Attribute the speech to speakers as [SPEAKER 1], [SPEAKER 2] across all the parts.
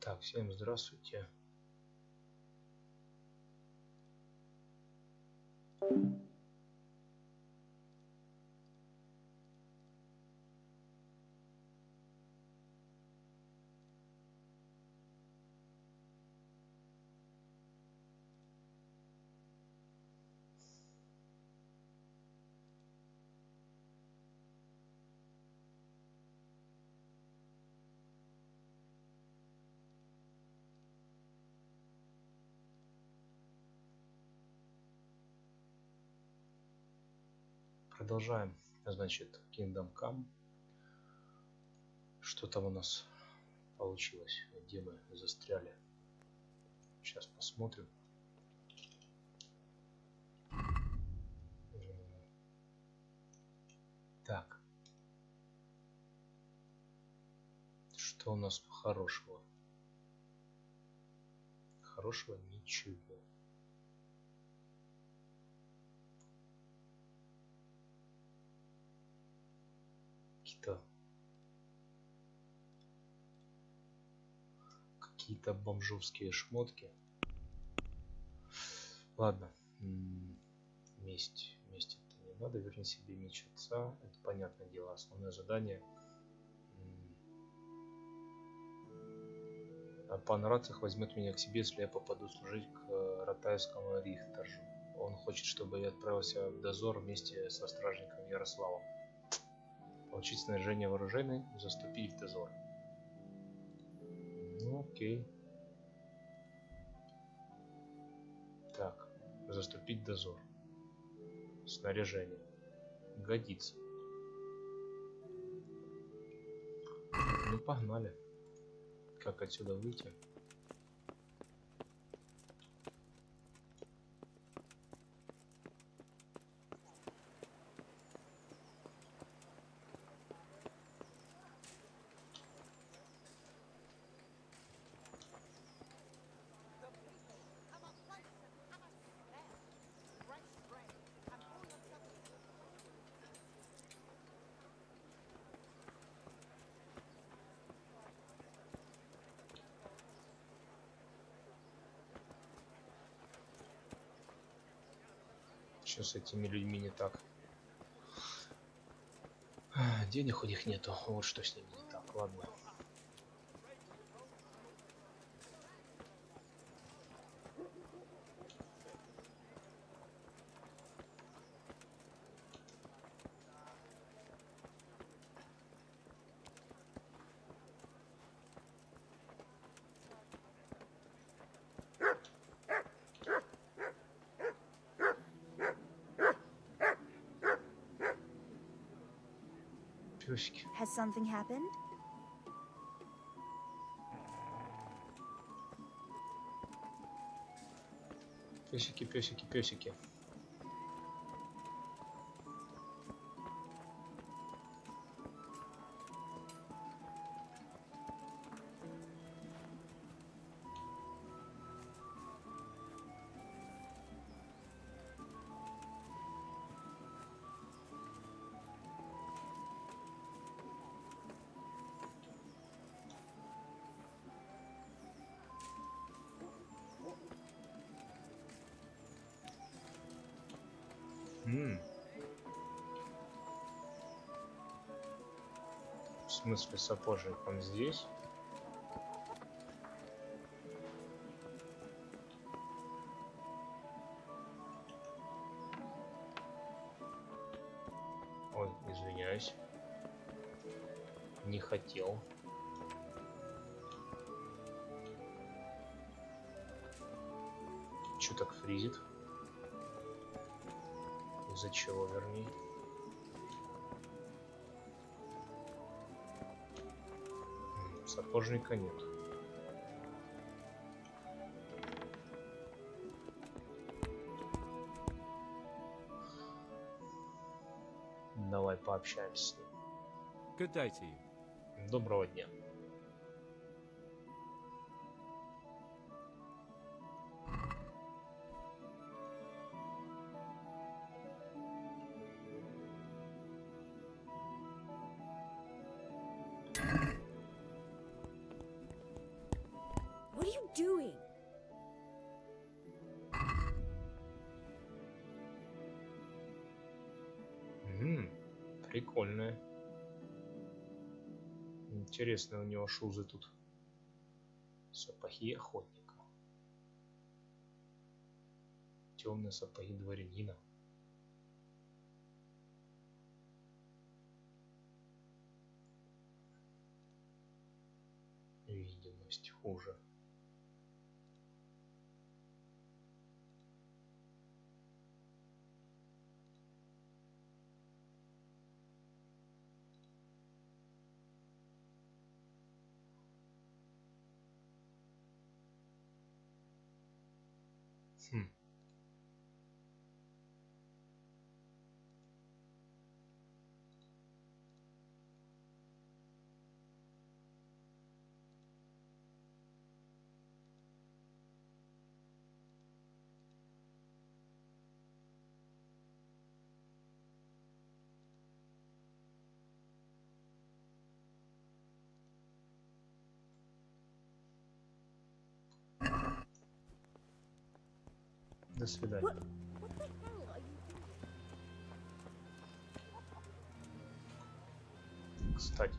[SPEAKER 1] Так, всем здравствуйте. Продолжаем, значит, Kingdom Come. Что там у нас получилось? Где мы застряли? Сейчас посмотрим. Так. Что у нас хорошего? Хорошего ничего. Какие-то бомжовские шмотки. Ладно. Месть это не надо. Верни себе меч отца. Это понятное дело. Основное задание. Пан Рацах возьмет меня к себе, если я попаду служить к Ратайскому Рихтержу. Он хочет, чтобы я отправился в дозор вместе со стражником Ярославом. Получить снаряжение вооруженное, заступить в дозор. Ну, окей. Так, заступить в дозор. Снаряжение. Годится. Ну, погнали. Как отсюда выйти? Что с этими людьми не так? Денег у них нету. Вот что с ними не так. Ладно. Пёсики.
[SPEAKER 2] Has something happened?
[SPEAKER 1] Пёсики, пёсики, пёсики. В смысле, сапожник он здесь? Ой, извиняюсь. Не хотел. Чё так фризит? Из-за чего, вернее? Сапожника нет. Давай пообщаемся с ним.
[SPEAKER 3] Good day to you.
[SPEAKER 1] Доброго дня. Прикольная. Интересные у него шузы тут. Сапоги охотника. Темные сапоги дворянина. Видимость хуже. До свидания. Кстати.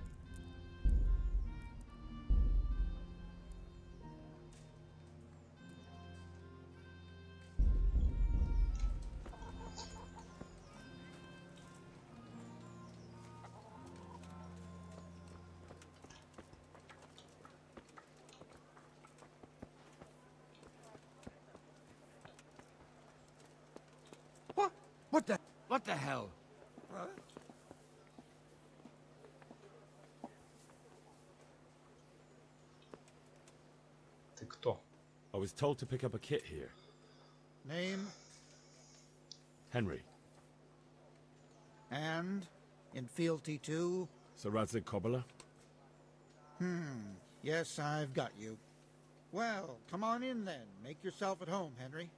[SPEAKER 3] What the hell?
[SPEAKER 1] Ты кто?
[SPEAKER 3] I was told to pick up a kit here.
[SPEAKER 2] Name?
[SPEAKER 3] Henry.
[SPEAKER 2] And? In fealty to?
[SPEAKER 3] Saradzik Kobala.
[SPEAKER 2] Yes, I've got you. Well, come on in then. Make yourself at home, Henry.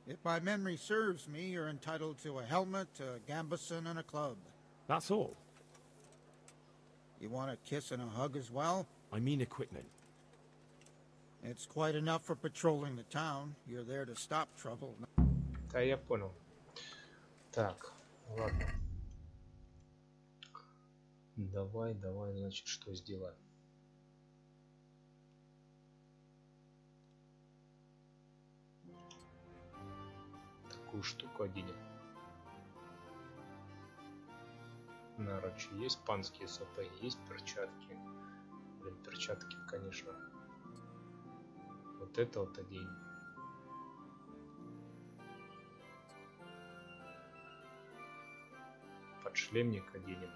[SPEAKER 2] If my memory serves me, you're entitled to a helmet, a gambeson, and a club.
[SPEAKER 3] That's all.
[SPEAKER 2] You want a kiss and a hug as well?
[SPEAKER 3] I mean equipment.
[SPEAKER 2] It's quite enough for patrolling the town. You're there to stop trouble.
[SPEAKER 1] Да, я понял. Так, ладно. Давай, значит, что сделаем? Такую штуку оденем. Наручи есть, панские сапоги есть, перчатки. Блин, перчатки, конечно. Вот это вот оденем. Подшлемник оденем.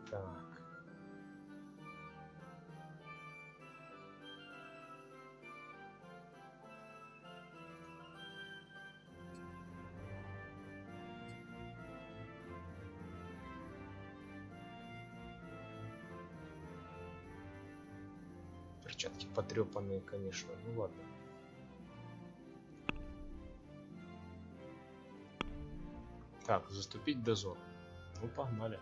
[SPEAKER 1] Так. Перчатки потрепанные, конечно. Ну ладно. Так, заступить в дозор. Ну, погнали.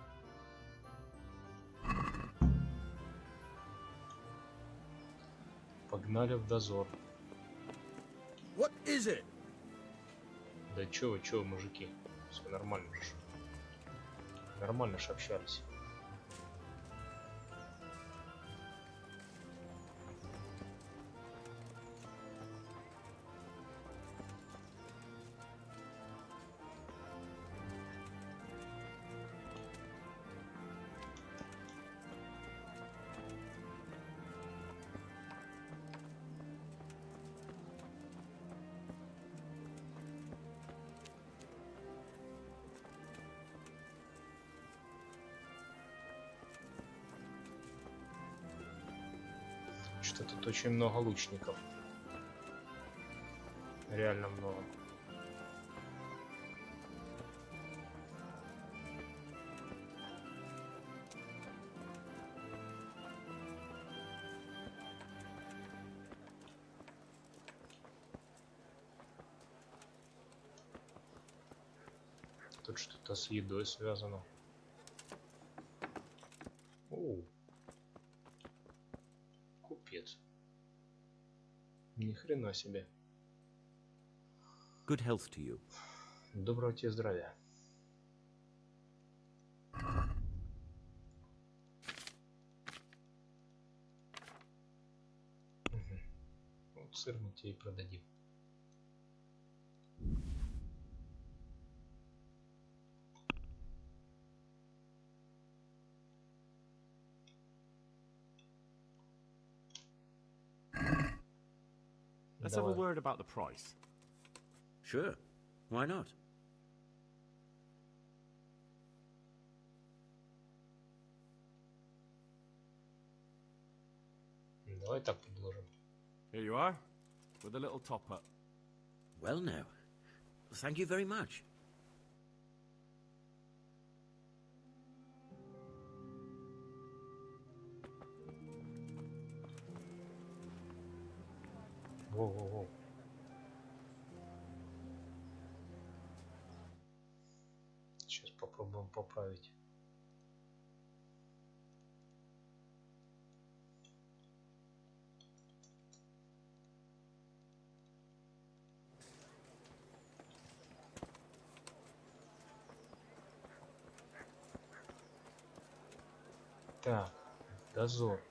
[SPEAKER 1] Погнали в дозор.
[SPEAKER 2] What is it?
[SPEAKER 1] Да чё вы, мужики? Все нормально же. Нормально ж общались. Что тут очень много лучников. Реально много. Тут что-то с едой связано. Оу. Купец. Ни хрена себе.
[SPEAKER 4] Good health to you.
[SPEAKER 1] Доброго тебе здравия. Вот сыр мы тебе и продадим.
[SPEAKER 3] Let's have a word about the price.
[SPEAKER 4] Sure. Why not?
[SPEAKER 1] Давай так предложим.
[SPEAKER 3] Here you are, with a little top up.
[SPEAKER 4] Well now. Thank you very much.
[SPEAKER 1] Воу-воу-воу. Сейчас попробуем поправить. Так, дозор.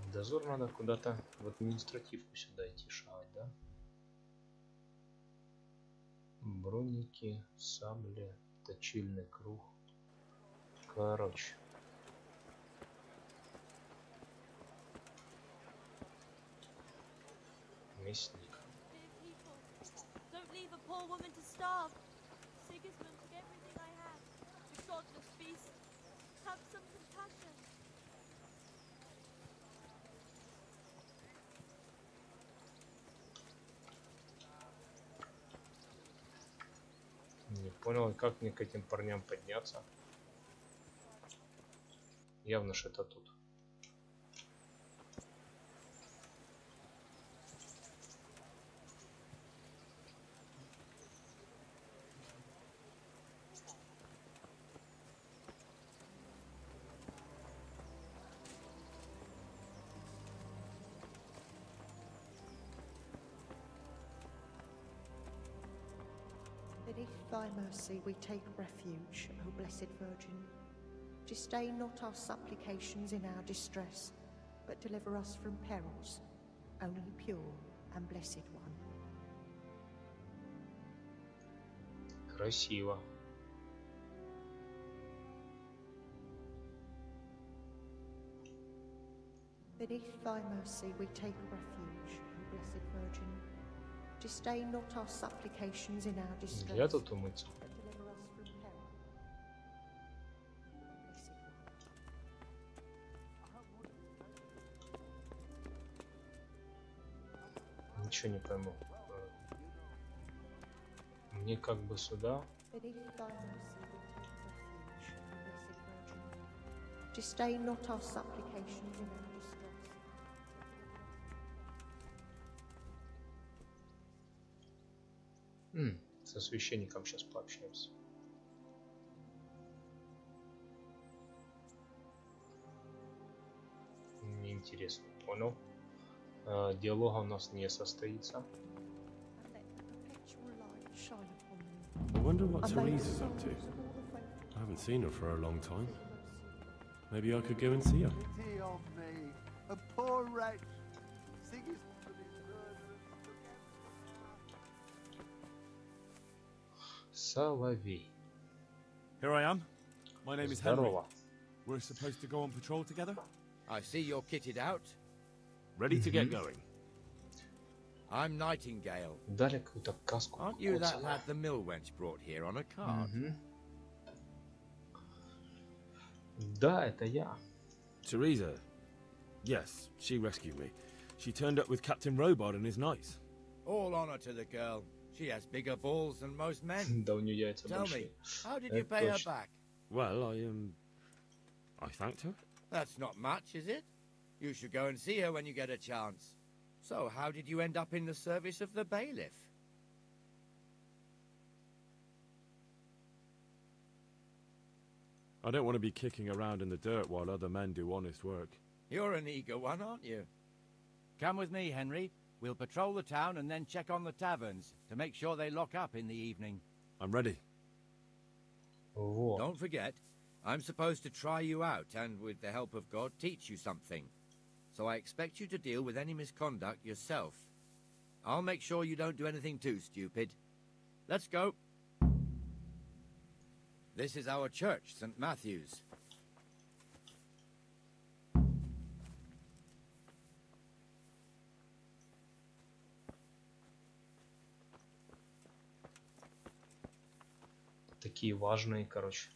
[SPEAKER 1] В дозор надо куда-то в административку сюда идти шагать, да? Броники, сабли, точильный круг. Короче. Мясник. Не понял, как мне к этим парням подняться. Явно ж это тут.
[SPEAKER 5] Beneath thy mercy we take refuge, O blessed Virgin. Disdain not our supplications in our distress, but deliver us from perils, only pure and blessed one.
[SPEAKER 1] Красиво.
[SPEAKER 5] Beneath thy mercy we take refuge, O blessed Virgin. Disdain not our supplications in our distress.
[SPEAKER 1] Я тут умыться.
[SPEAKER 5] But deliver us from peril. Blessed one.
[SPEAKER 1] Ничего не пойму. Мне как бы сюда.
[SPEAKER 5] Beneath thy mercy we take refuge, O blessed Virgin. Disdain not our supplications in our distress.
[SPEAKER 1] Со священником сейчас пообщаемся. Неинтересно, понял. Диалога у нас не состоится.
[SPEAKER 5] And let the perpetual light shine upon them.
[SPEAKER 3] I wonder what
[SPEAKER 5] And may the
[SPEAKER 3] Teresa's up
[SPEAKER 5] souls
[SPEAKER 3] to.
[SPEAKER 5] of all the faithful
[SPEAKER 3] I haven't seen her for a long time. Maybe I could go and see her.
[SPEAKER 6] Pity on me, a poor wretch. Sigismund and his murderers
[SPEAKER 1] Соловей.
[SPEAKER 3] Here I am. My name is Henry.
[SPEAKER 1] Здорово.
[SPEAKER 3] We're supposed to go on patrol together.
[SPEAKER 7] I see you're kitted out.
[SPEAKER 3] Ready to get going.
[SPEAKER 7] I'm Nightingale.
[SPEAKER 1] Дали какую-то каску.
[SPEAKER 7] Aren't you that lad the mill wench brought here on a cart?
[SPEAKER 1] Да, это я.
[SPEAKER 3] Teresa. Yes, she rescued me. She turned up with Captain Robot and his knights.
[SPEAKER 7] All honor to the girl. She has bigger balls than most men.
[SPEAKER 1] Да у нее яйца
[SPEAKER 7] Tell me,
[SPEAKER 1] большие.
[SPEAKER 7] how did you
[SPEAKER 1] Это
[SPEAKER 7] pay her
[SPEAKER 1] точно.
[SPEAKER 7] back?
[SPEAKER 3] Well, I thanked her.
[SPEAKER 7] That's not much, is it? You should go and see her when you get a chance. So, how did you end up in the service of the bailiff?
[SPEAKER 3] I don't want to be kicking around in the dirt while other men do honest work.
[SPEAKER 7] You're an eager one, aren't you? Come with me, Henry. We'll patrol the town and then check on the taverns to make sure they lock up in the evening.
[SPEAKER 3] I'm ready.
[SPEAKER 1] Во.
[SPEAKER 7] Don't forget, I'm supposed to try you out and, with the help of God, teach you something. So I expect you to deal with any misconduct yourself. I'll make sure you don't do anything too stupid. Let's go. This is our church, St. Matthew's.
[SPEAKER 1] Такие важные, короче.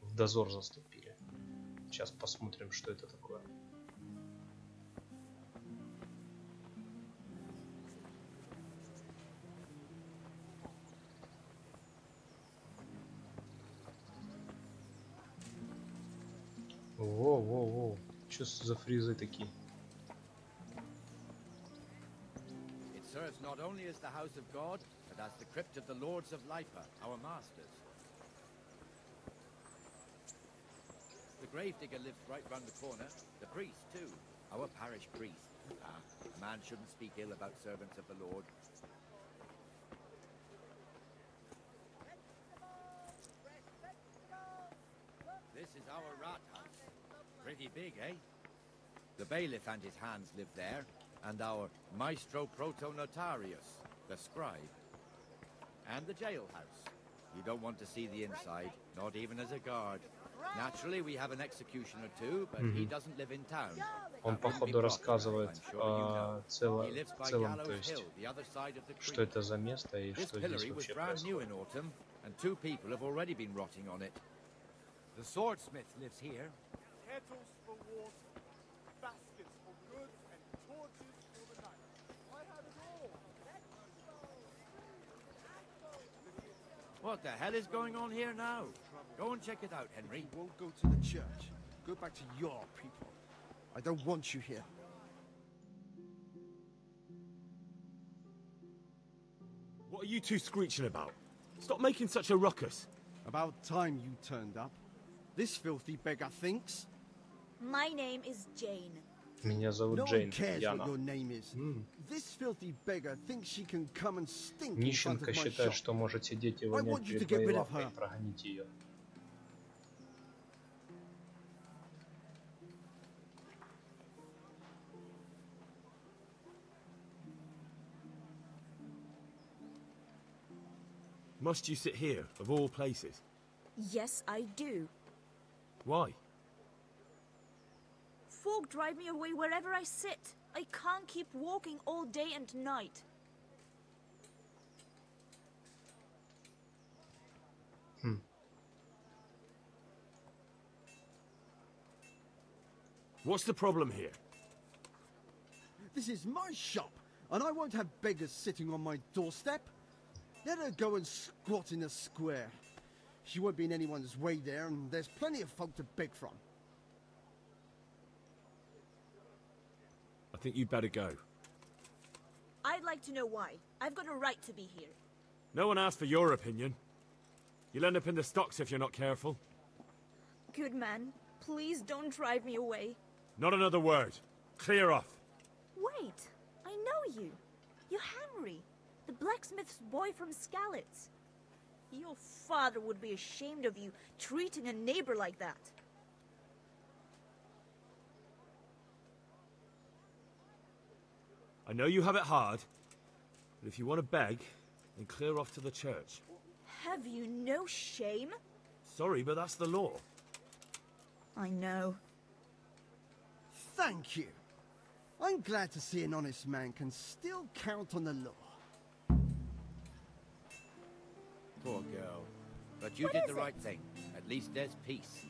[SPEAKER 1] В дозор заступили. Сейчас посмотрим, что это такое. Воу-воу-воу. Что за фризы такие?
[SPEAKER 7] It serves not only as the house of God, but as the crypt of the lords of Lipa, our masters. The gravedigger lives right round the corner. The priest, too. Our parish priest. A man shouldn't speak ill about servants of the Lord. This is our rat house. Pretty big, eh? The bailiff and his hands live there, and our maestro proto-notarius, the scribe. And the jailhouse. You don't want to see the inside, not even as a guard. Naturally, we have an executioner too, but he doesn't live in town.
[SPEAKER 1] Он, походу, рассказывает о целом, то есть, что это за место и что здесь вообще происходит.
[SPEAKER 7] And 2 people have already been rotting on it. The swordsmith lives here.
[SPEAKER 6] Kettles for water, baskets for goods, and torches for the night. I have it all.
[SPEAKER 7] What the hell is going on here now? Go and check it out, Henry.
[SPEAKER 8] You won't go to the church. Go back to your people. I don't want you here.
[SPEAKER 3] What are you two screeching about? Stop making such a ruckus.
[SPEAKER 8] About time you turned up. This filthy beggar thinks.
[SPEAKER 9] My name is Jane.
[SPEAKER 1] Меня зовут
[SPEAKER 8] No
[SPEAKER 1] Джейн.
[SPEAKER 8] one cares
[SPEAKER 1] Яна.
[SPEAKER 8] what your name is. This filthy beggar thinks she can come and stink in front
[SPEAKER 1] Нищенка
[SPEAKER 8] of my
[SPEAKER 1] считает,
[SPEAKER 8] shop.
[SPEAKER 1] что может сидеть и
[SPEAKER 8] I
[SPEAKER 1] вонять
[SPEAKER 8] want you to
[SPEAKER 1] перед
[SPEAKER 8] get
[SPEAKER 1] моей
[SPEAKER 8] rid of
[SPEAKER 1] лавкой.
[SPEAKER 8] her.
[SPEAKER 1] Прогоните ее.
[SPEAKER 3] Must you sit here, of all places?
[SPEAKER 9] Yes, I do.
[SPEAKER 3] Why?
[SPEAKER 9] Folk drive me away wherever I sit. I can't keep walking all day and night.
[SPEAKER 3] What's the problem here?
[SPEAKER 8] This is my shop, and I won't have beggars sitting on my doorstep. Let her go and squat in a square. She won't be in anyone's way there, and there's plenty of folk to beg from.
[SPEAKER 3] I think you'd better go.
[SPEAKER 9] I'd like to know why. I've got a right to be here.
[SPEAKER 3] No one asked for your opinion. You'll end up in the stocks if you're not careful.
[SPEAKER 9] Good man, please don't drive me away.
[SPEAKER 3] Not another word. Clear off.
[SPEAKER 9] Wait, I know you. You're Henry, the blacksmith's boy from Skalitz. Your father would be ashamed of you treating a neighbor like that.
[SPEAKER 3] I know you have it hard, but if you want to beg, then clear off to the church.
[SPEAKER 9] Have you no shame?
[SPEAKER 3] Sorry, but that's the law.
[SPEAKER 9] I know.
[SPEAKER 8] Thank you. I'm glad to see an honest man can still count on the law.
[SPEAKER 7] Poor girl. But you did the right thing. At least there's peace.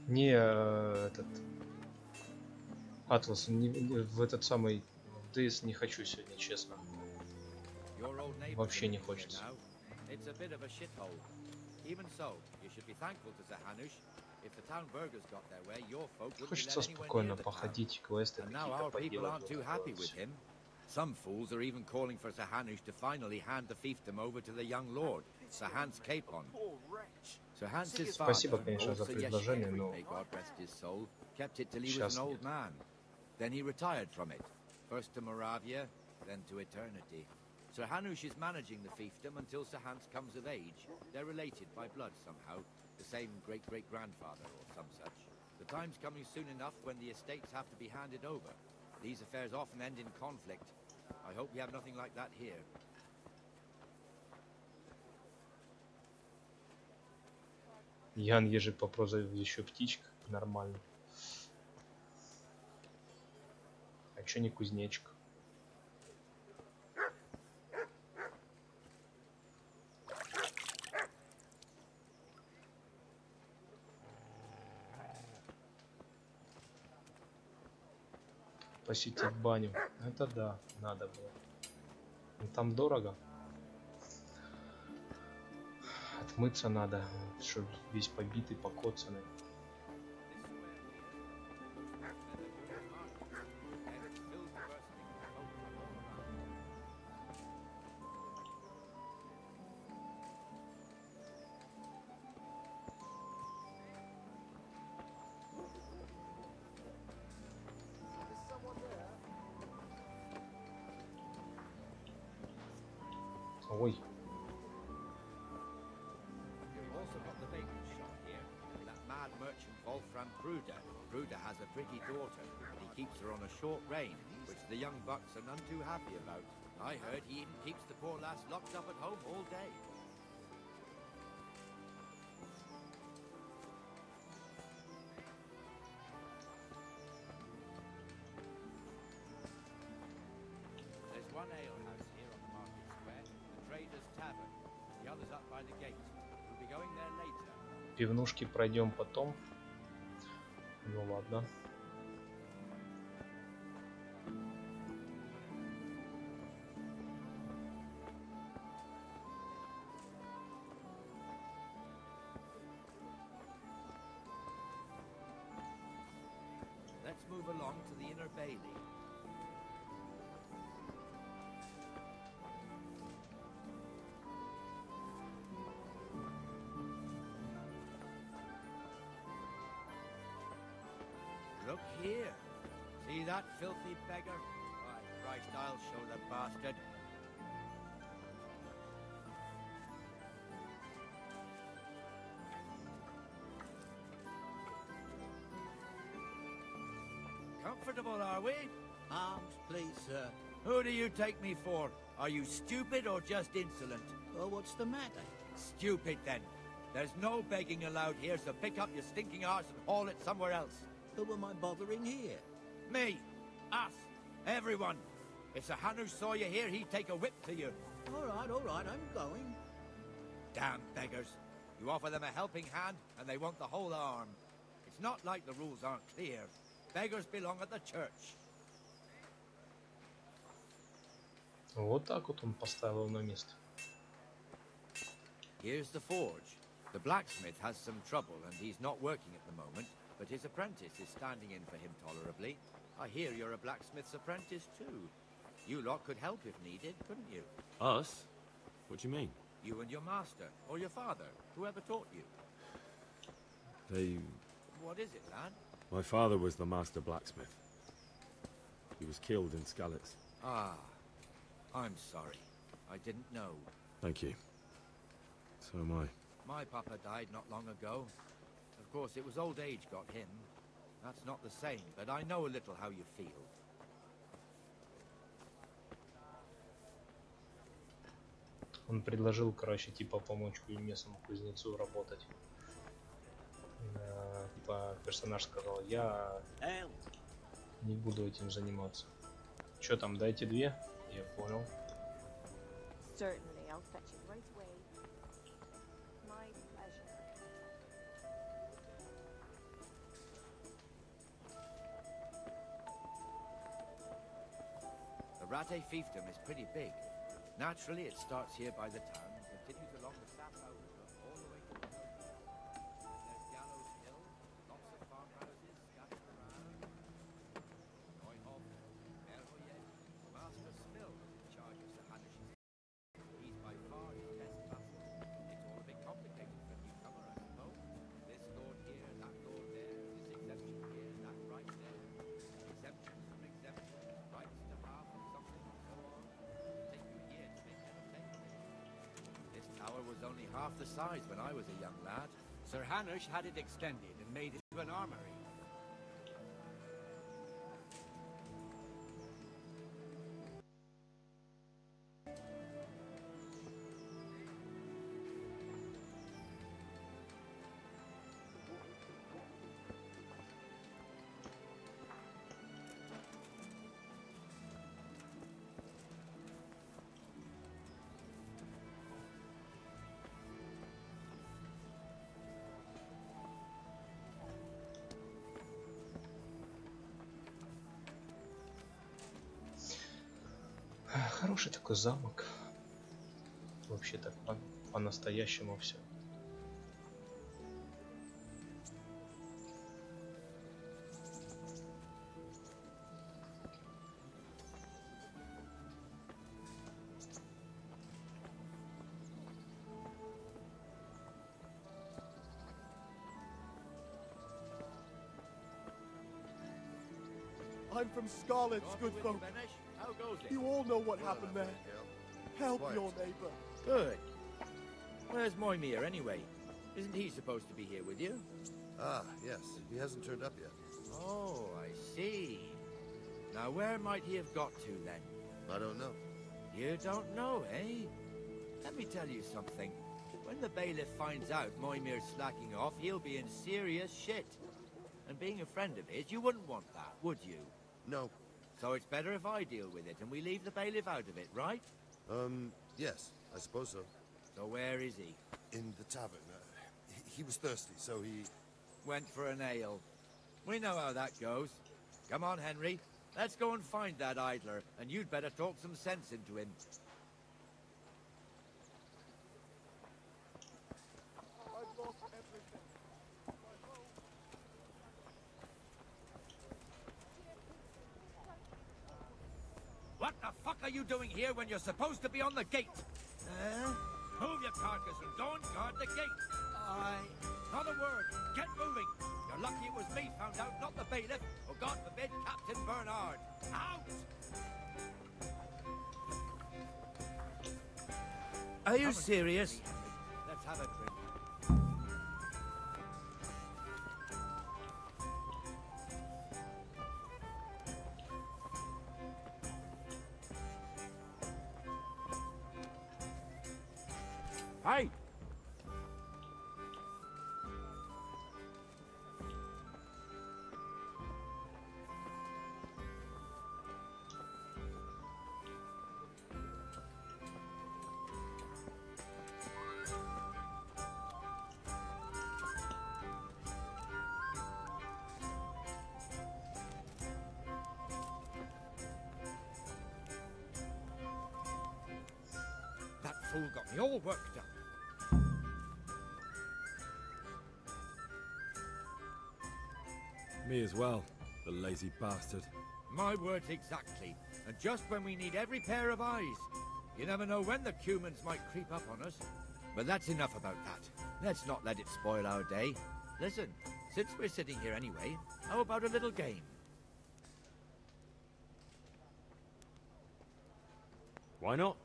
[SPEAKER 1] Не этот Атлас, в этот самый ДС не хочу сегодня, честно. Вообще не хочется. Хочется спокойно походить, квесты какие-то поделать.
[SPEAKER 7] Some fools are even calling for Sir Hanush to finally hand the fiefdom over to the young lord, Sir Hans Capon. Sir Hans's
[SPEAKER 1] Спасибо,
[SPEAKER 7] father,
[SPEAKER 1] конечно,
[SPEAKER 7] old
[SPEAKER 1] за
[SPEAKER 7] Sir
[SPEAKER 1] предложение,
[SPEAKER 7] Yeshua,
[SPEAKER 1] но
[SPEAKER 7] may God rest his soul, kept it till he was
[SPEAKER 1] сейчас
[SPEAKER 7] an old
[SPEAKER 1] нет.
[SPEAKER 7] man. Then he retired from it, first to Moravia, then to eternity. Sir Hanush is managing the fiefdom until Sir Hans comes of age. They're related by blood somehow, the same great-great-grandfather or some such. The time's coming soon enough when the estates have to be handed over. These affairs often end in conflict. I hope we have nothing like that here.
[SPEAKER 1] Ян Ежик по прозвищу еще птичка. Нормально. А чё не кузнечик? Посетить баню. Это да, надо было. Но там дорого. Отмыться надо, что весь побитый, покоцанный. Ой.
[SPEAKER 7] Bruder has a pretty daughter, and he keeps her on a short rein, which the young bucks are none too happy about. I heard he even keeps the poor lass locked up at home all day. There's one alehouse here on the market square, the Trader's Tavern. The other's up by the gate. We'll be going there later.
[SPEAKER 1] Пивнушки пройдем потом. Ну ладно.
[SPEAKER 7] Let's move along to the inner bailey. Look here. See that filthy beggar? Why, Christ, I'll show the bastard. Comfortable, are we?
[SPEAKER 10] Arms, please, sir.
[SPEAKER 7] Who do you take me for? Are you stupid or just insolent?
[SPEAKER 10] Well, what's the matter?
[SPEAKER 7] Stupid, then. There's no begging allowed here, so pick up your stinking arse and haul it somewhere else.
[SPEAKER 10] Who am I bothering here?
[SPEAKER 7] Me. Us. Everyone. If Sir Hanush saw you here, he'd take a whip to you.
[SPEAKER 10] All right, I'm going.
[SPEAKER 7] Damn beggars. You offer them a helping hand, and they want the whole arm. It's not like the rules aren't clear. Beggars belong at the church.
[SPEAKER 1] Вот так вот он поставил на место.
[SPEAKER 7] Here's the forge. The blacksmith has some trouble, and he's not working at the moment, but his apprentice is standing in for him tolerably. I hear you're a blacksmith's apprentice, too. You lot could help if needed, couldn't you?
[SPEAKER 3] Us? What do you mean?
[SPEAKER 7] You and your master, or your father, whoever taught you.
[SPEAKER 3] They...
[SPEAKER 7] What is it, lad?
[SPEAKER 3] My father was the master blacksmith. He was killed in Skalitz.
[SPEAKER 7] Ah, I'm sorry. I didn't know.
[SPEAKER 3] Thank you. So am I.
[SPEAKER 7] My papa died not long ago. Of course, it was old age got him. That's not the same, but I know a little how you feel.
[SPEAKER 1] Он предложил, короче, типа помочь местному кузнецу работать. Типа персонаж сказал, я не буду этим заниматься. Что там, дайте 2? Я понял.
[SPEAKER 11] Certainly, I'll fetch it right away. My pleasure.
[SPEAKER 7] The Rate fiefdom is pretty big. Naturally, it starts here by the town and continues along the Sapphire River all the way to the north. There's Gallows Hill, lots of farmhouses scattered around. Neuhoff, Merhoyet, Master Smill is in charge of Sir Hanish's. He's by far his best vassal. It's all a bit complicated for new half the size when I was a young lad.
[SPEAKER 12] Sir Hanush had it extended and made it into an armory.
[SPEAKER 1] Хороший такой замок. Вообще так по-настоящему все.
[SPEAKER 6] I'm from Scarlet's, good folk.
[SPEAKER 7] How goes it?
[SPEAKER 6] You all know what happened there. Help your neighbor.
[SPEAKER 7] Good. Where's Moimir anyway? Isn't he supposed to be here with you?
[SPEAKER 13] Ah, yes. He hasn't turned up yet.
[SPEAKER 7] Oh, I see. Now where might he have got to then?
[SPEAKER 13] I don't know.
[SPEAKER 7] You don't know, eh? Let me tell you something. When the bailiff finds out Moimir's slacking off, he'll be in serious shit. And being a friend of his, you wouldn't want that, would you?
[SPEAKER 13] No.
[SPEAKER 7] So it's better if I deal with it and we leave the bailiff out of it, right?
[SPEAKER 13] Yes, I suppose so.
[SPEAKER 7] So where is he?
[SPEAKER 13] In the tavern. He was thirsty, so he...
[SPEAKER 7] Went for an ale. We know how that goes. Come on, Henry. Let's go and find that idler, and you'd better talk some sense into him.
[SPEAKER 6] I've lost everything.
[SPEAKER 7] What the fuck are you doing here when you're supposed to be on the gate? Move your carcass and go and guard the gate. Not a word. Get moving. You're lucky it was me found out, not the bailiff, or God forbid, Captain Bernard. Out! Are you serious? Let's have a drink. Hey! That fool got me all worked up.
[SPEAKER 3] Me as well, the lazy bastard.
[SPEAKER 7] My words exactly. And just when we need every pair of eyes. You never know when the Cumans might creep up on us. But that's enough about that. Let's not let it spoil our day. Listen, since we're sitting here anyway, how about a little game?
[SPEAKER 3] Why not?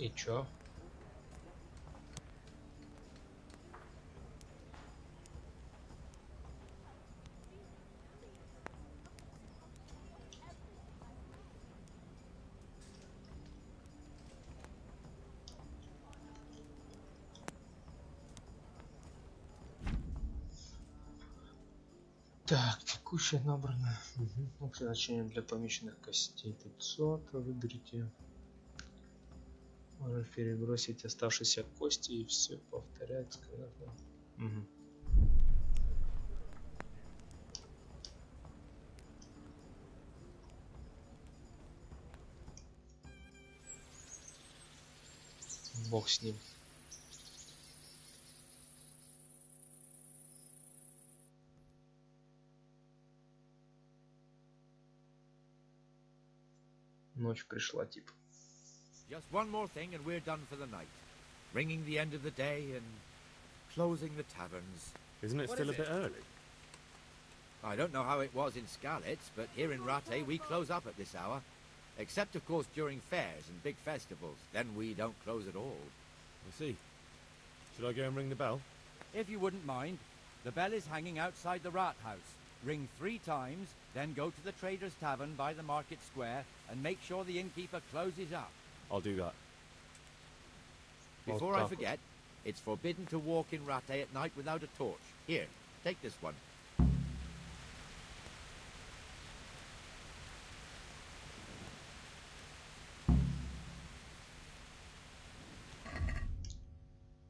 [SPEAKER 1] И чё? Так, текущее набрано. Общее значение для помеченных костей 500. Выберите Можно перебросить оставшиеся кости и все повторять. Угу. Бог с ним. Ночь пришла, типа.
[SPEAKER 7] Just one more thing and we're done for the night. Ringing the end of the day and closing the taverns.
[SPEAKER 3] Isn't it still a bit early?
[SPEAKER 7] I don't know how it was in Skalitz, but here in Rattay we close up at this hour. Except, of course, during fairs and big festivals. Then we don't close at all.
[SPEAKER 3] I see. Should I go and ring the bell?
[SPEAKER 12] If you wouldn't mind, the bell is hanging outside the rat house. Ring 3 times, then go to the Trader's Tavern by the market square and make sure the innkeeper closes up.
[SPEAKER 3] I'll do that.
[SPEAKER 7] Before I forget, it's forbidden to walk in Rattay at night without a torch. Here, take this one.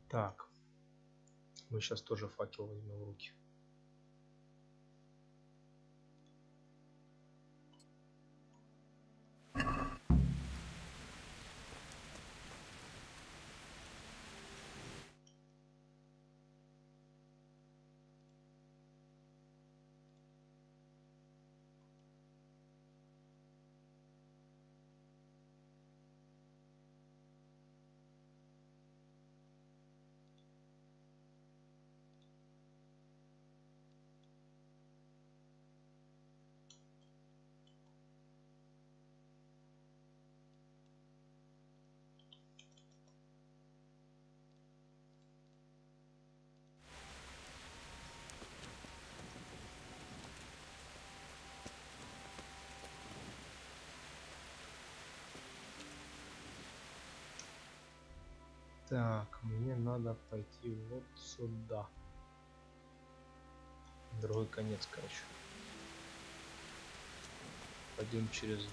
[SPEAKER 1] Так. Мы сейчас тоже факел возьмем в руки. Так, мне надо пойти вот сюда. Другой конец, короче. Пойдем через...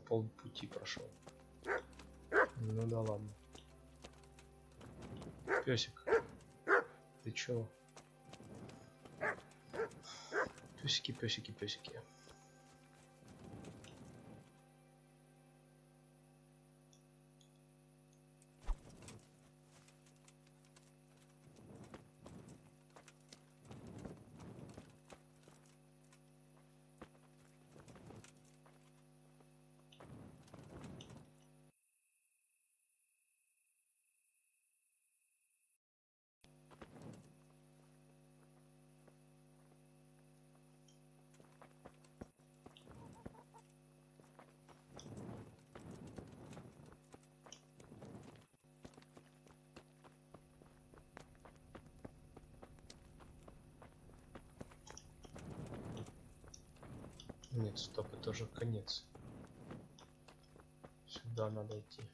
[SPEAKER 1] Полпути прошел. Ну да ладно. Песик, ты чё? Песики, песики, песики. Нет, стоп, это уже конец. Сюда надо идти.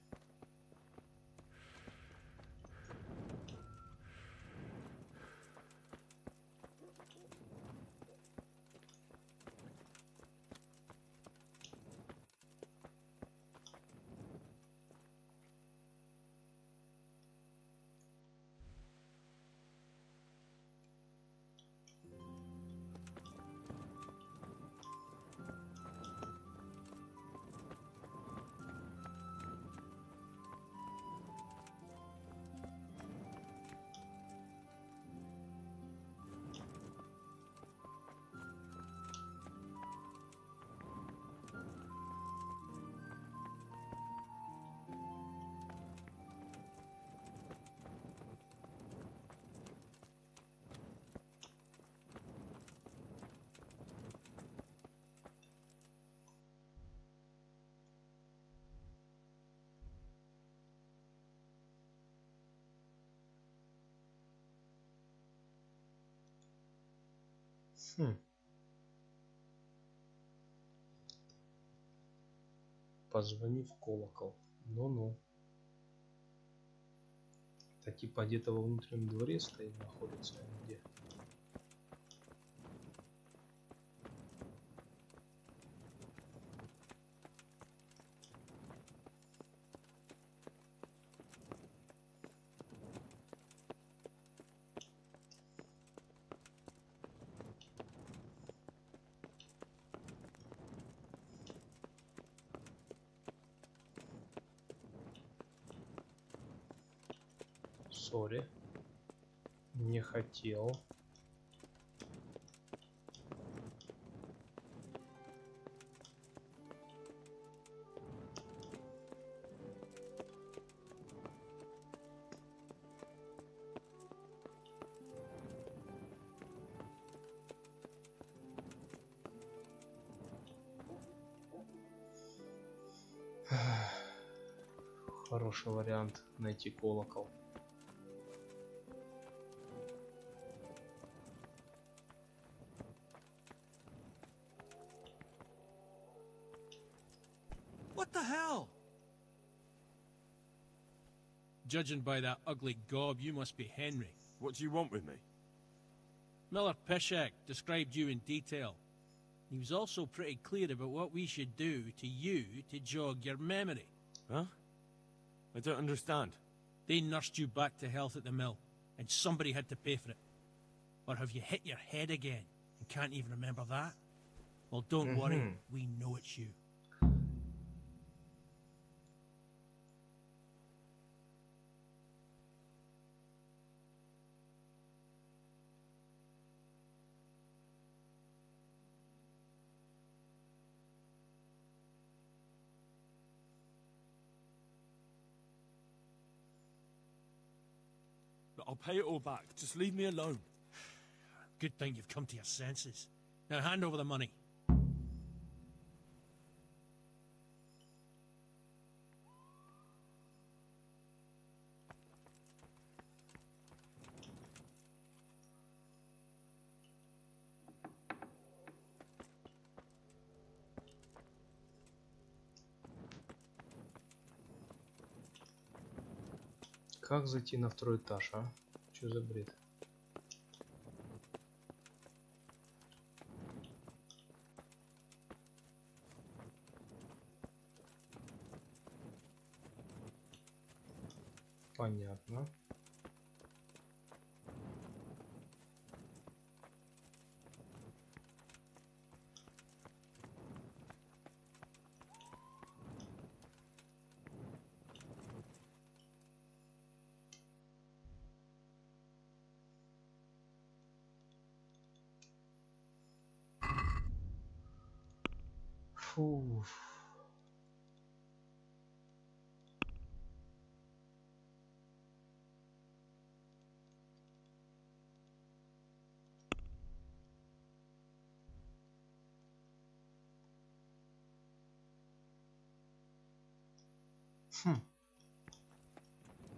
[SPEAKER 1] Позвони в колокол. Ну-ну. Это типа где-то во внутреннем дворе стоит, находится, а где? Сори, не хотел. Хороший вариант найти колокол.
[SPEAKER 14] What the hell? Judging by that ugly gob, you must be Henry.
[SPEAKER 3] What do you want with me?
[SPEAKER 14] Miller Pishak described you in detail. He was also pretty clear about what we should do to you to jog your memory.
[SPEAKER 3] Huh? I don't understand.
[SPEAKER 14] They nursed you back to health at the mill, and somebody had to pay for it. Or have you hit your head again and can't even remember that? Well, don't worry, we know it's you.
[SPEAKER 3] But I'll pay it all back. Just leave me alone.
[SPEAKER 14] Good thing you've come to your senses. Now hand over the money.
[SPEAKER 1] Как зайти на второй этаж, а? Что за бред? Понятно. Фу.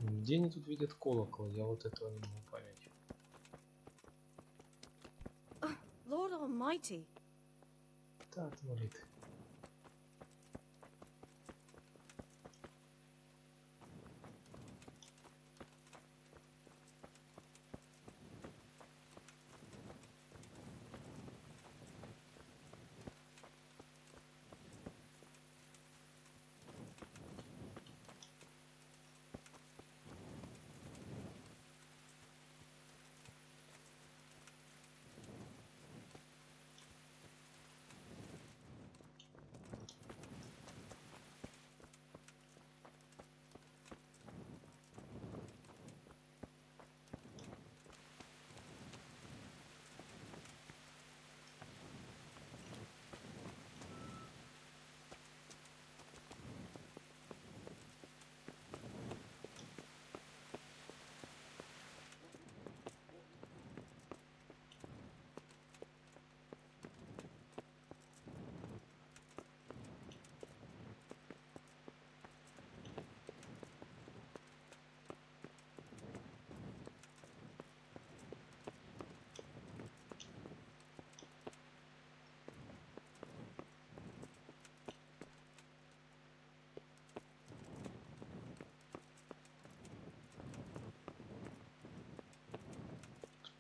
[SPEAKER 1] Где они тут видят колокол? Я вот этого не могу понять.
[SPEAKER 9] Lord Almighty.
[SPEAKER 1] Да, отвали ты.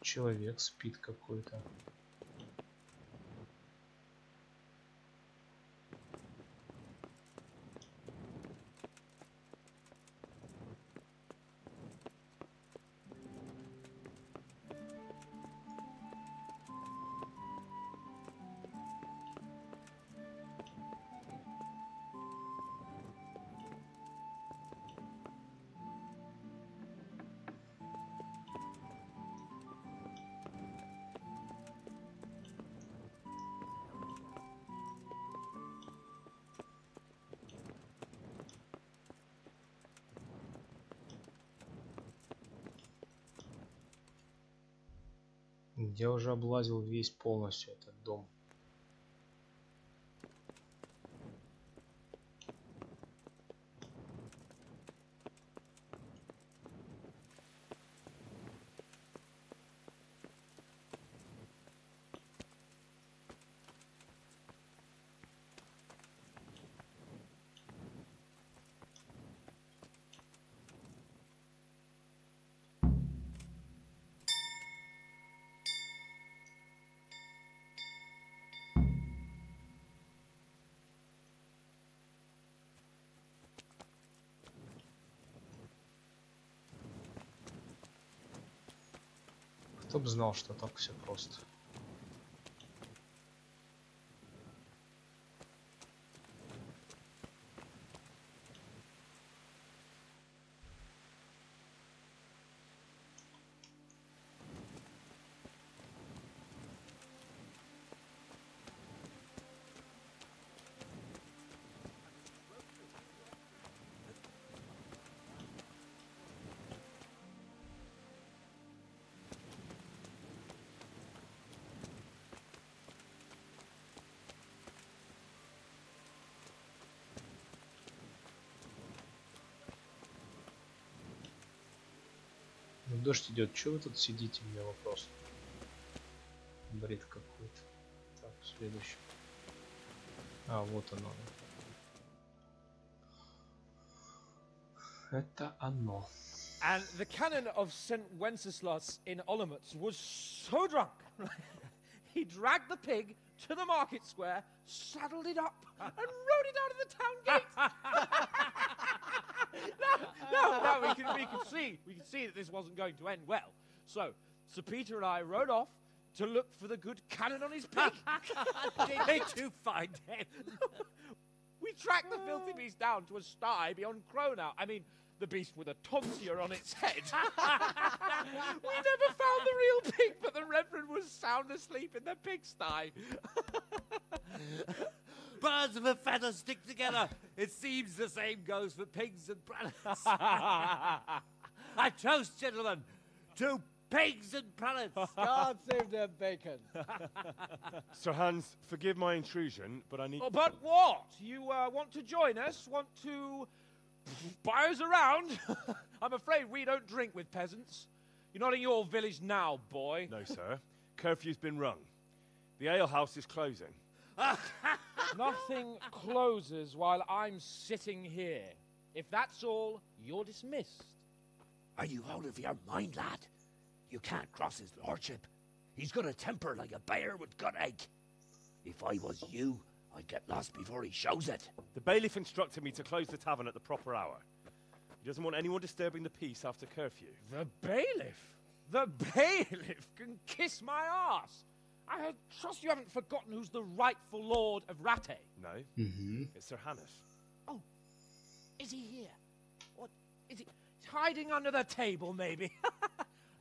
[SPEAKER 1] человек спит какой-то. Я уже облазил весь полностью этот дом. Кто бы знал, что так все просто. Дождь идет. Чего вы тут сидите? У меня вопрос. Бред какой-то. Так, следующий. А, вот оно. Это оно.
[SPEAKER 15] And the canon of St. Wenceslas in Olomouc was so drunk, he dragged the pig to the market square, saddled it up, and rode it out of the town gate. No, we could see that this wasn't going to end well. So, Sir Peter and I rode off to look for the good canon on his pig.
[SPEAKER 10] Did you find him?
[SPEAKER 15] We tracked the filthy beast down to a sty beyond Cronau. I mean, the beast with a tonsure on its head. We never found the real pig, but the Reverend was sound asleep in the pigsty.
[SPEAKER 10] Birds of a feather stick together. It seems the same goes for pigs and prelates. I toast, gentlemen, to pigs and prelates.
[SPEAKER 15] God save their bacon.
[SPEAKER 3] Sir Hans, forgive my intrusion, but I need...
[SPEAKER 15] Oh, but what? You want to join us? Want to buy us around? I'm afraid we don't drink with peasants. You're not in your village now, boy.
[SPEAKER 3] No, sir. Curfew's been rung. The alehouse is closing.
[SPEAKER 15] Nothing closes while I'm sitting here. If that's all, you're dismissed.
[SPEAKER 16] Are you out of your mind, lad? You can't cross his lordship. He's got a temper like a bear with gut ache. If I was you, I'd get lost before he shows it.
[SPEAKER 3] The bailiff instructed me to close the tavern at the proper hour. He doesn't want anyone disturbing the peace after curfew.
[SPEAKER 15] The bailiff? The bailiff can kiss my arse. I trust you haven't forgotten who's the rightful lord of Rattay.
[SPEAKER 3] No. It's Sir Hannes.
[SPEAKER 15] Oh, is he here? What, is he hiding under the table, maybe?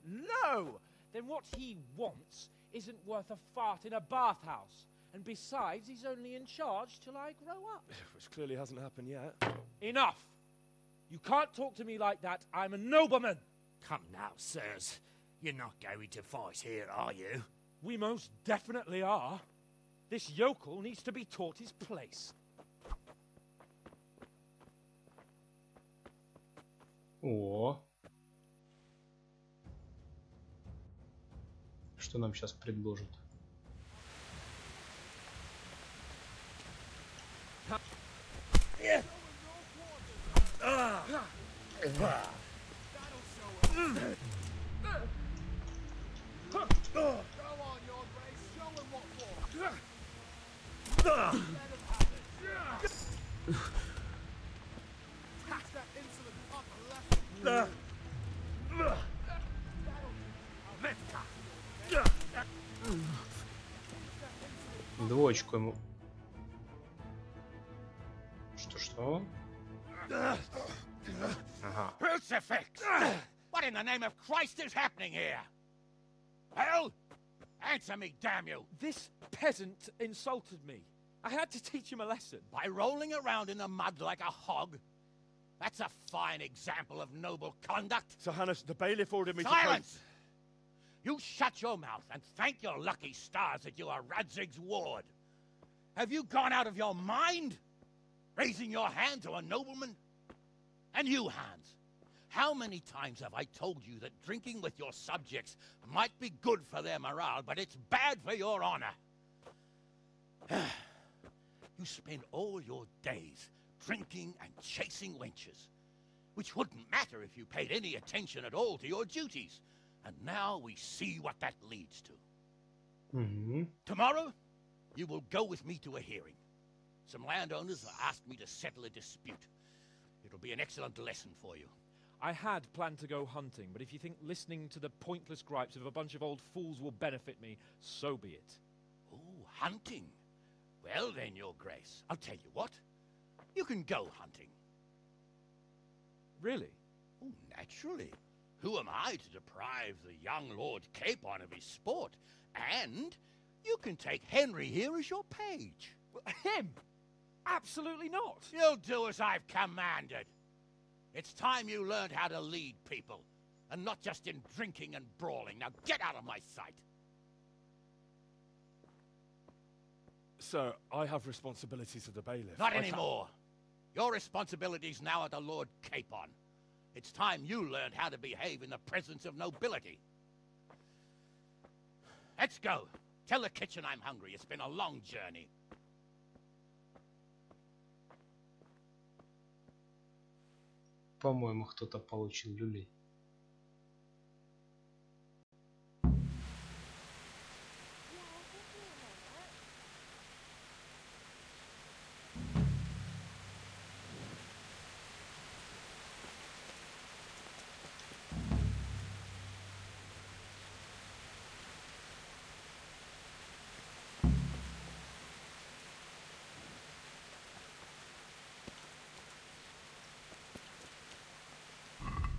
[SPEAKER 15] No! Then what he wants isn't worth a fart in a bathhouse. And besides, he's only in charge till I grow up.
[SPEAKER 3] Which clearly hasn't happened yet.
[SPEAKER 15] Enough! You can't talk to me like that. I'm a nobleman.
[SPEAKER 16] Come now, sirs. You're not going to fight here, are you?
[SPEAKER 15] We most definitely are. This yokel needs to be taught his place.
[SPEAKER 1] О. Что нам сейчас предложат? Двоечку ему. Что? Ага.
[SPEAKER 16] Crucifix! What in the name of Christ is happening here? Well, answer me, damn you!
[SPEAKER 15] This peasant insulted me. I had to teach him a lesson.
[SPEAKER 16] By rolling around in the mud like a hog? That's a fine example of noble conduct.
[SPEAKER 3] Sir Hannes, the bailiff ordered me to...
[SPEAKER 16] Silence! You shut your mouth and thank your lucky stars that you are Radzig's ward. Have you gone out of your mind? Raising your hand to a nobleman? And you, Hans, how many times have I told you that drinking with your subjects might be good for their morale, but it's bad for your honor? You spend all your days drinking and chasing wenches, which wouldn't matter if you paid any attention at all to your duties. And now we see what that leads to. Tomorrow, you will go with me to a hearing. Some landowners have asked me to settle a dispute. It'll be an excellent lesson for you.
[SPEAKER 15] I had planned to go hunting, but if you think listening to the pointless gripes of a bunch of old fools will benefit me, so be it.
[SPEAKER 16] Oh, hunting? Well then, Your Grace, I'll tell you what. You can go hunting.
[SPEAKER 15] Really?
[SPEAKER 16] Oh, naturally. Who am I to deprive the young Lord Capon of his sport? And you can take Henry here as your page.
[SPEAKER 15] Him? Absolutely not.
[SPEAKER 16] You'll do as I've commanded. It's time you learned how to lead people, and not just in drinking and brawling. Now get out of my sight.
[SPEAKER 3] Sir, I have responsibilities of the bailiff.
[SPEAKER 16] Not anymore. Your responsibilities now are the Lord Capon. It's time you learned how to behave in the presence of nobility. Let's go. Tell the kitchen I'm hungry. It's been a long journey.
[SPEAKER 1] По-моему, кто-то получил люлей.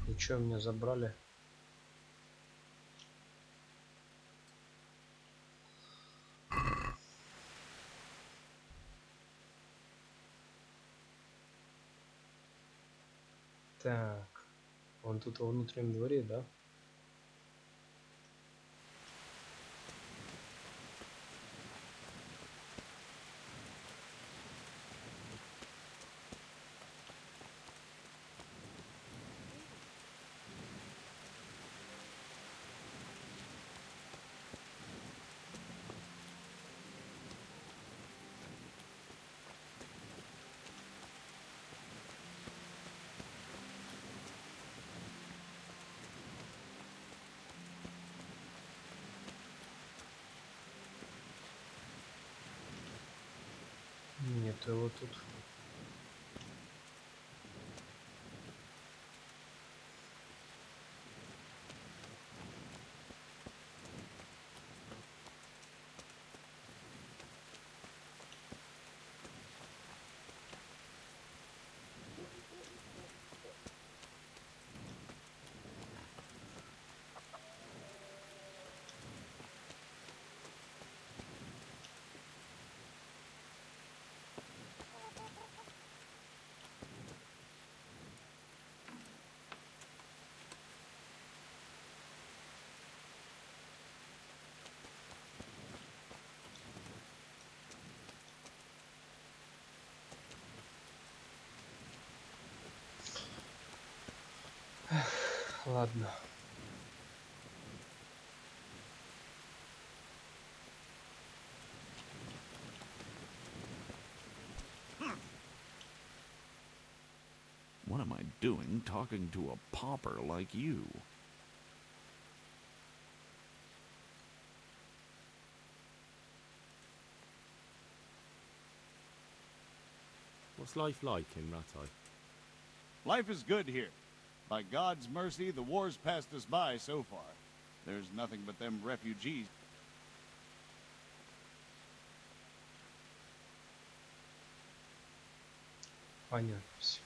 [SPEAKER 1] И чё, меня забрали? Так, он тут во внутреннем дворе, да? Нет его тут. Ладно.
[SPEAKER 17] What am I doing talking to a pauper like you?
[SPEAKER 3] What's life like in Rattay?
[SPEAKER 18] Life is good here. By God's mercy, the war's passed us by so far. There's nothing but them refugees.
[SPEAKER 1] Понятно все.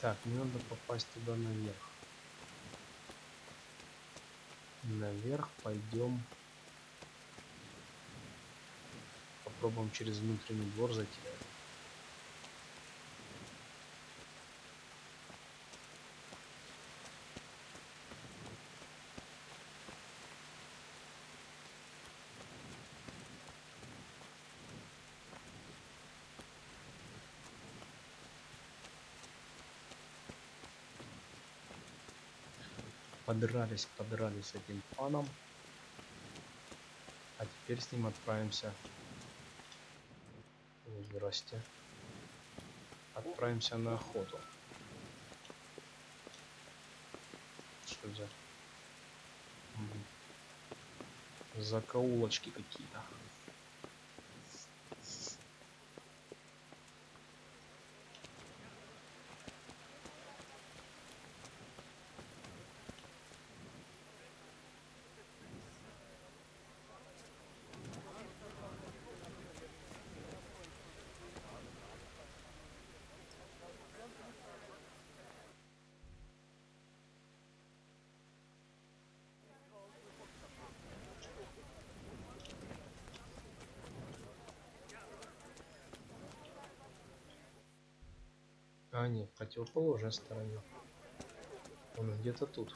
[SPEAKER 1] Так, мне надо попасть туда наверх. Наверх пойдем. Попробуем через внутренний двор зайти. Подрались с этим паном. А теперь с ним отправимся. О, здрасте. Отправимся на охоту. Что за закоулочки какие-то? А, нет, в противоположной стороне. Он где-то тут.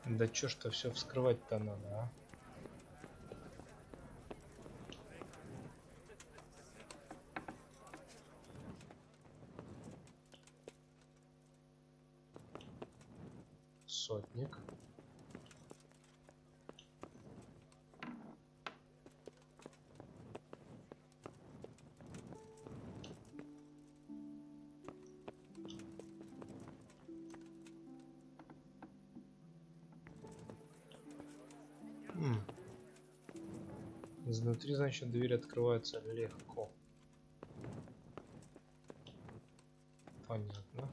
[SPEAKER 1] Да чё ж-то все вскрывать-то надо, а? Сотник. Изнутри, значит, дверь открывается легко. Понятно.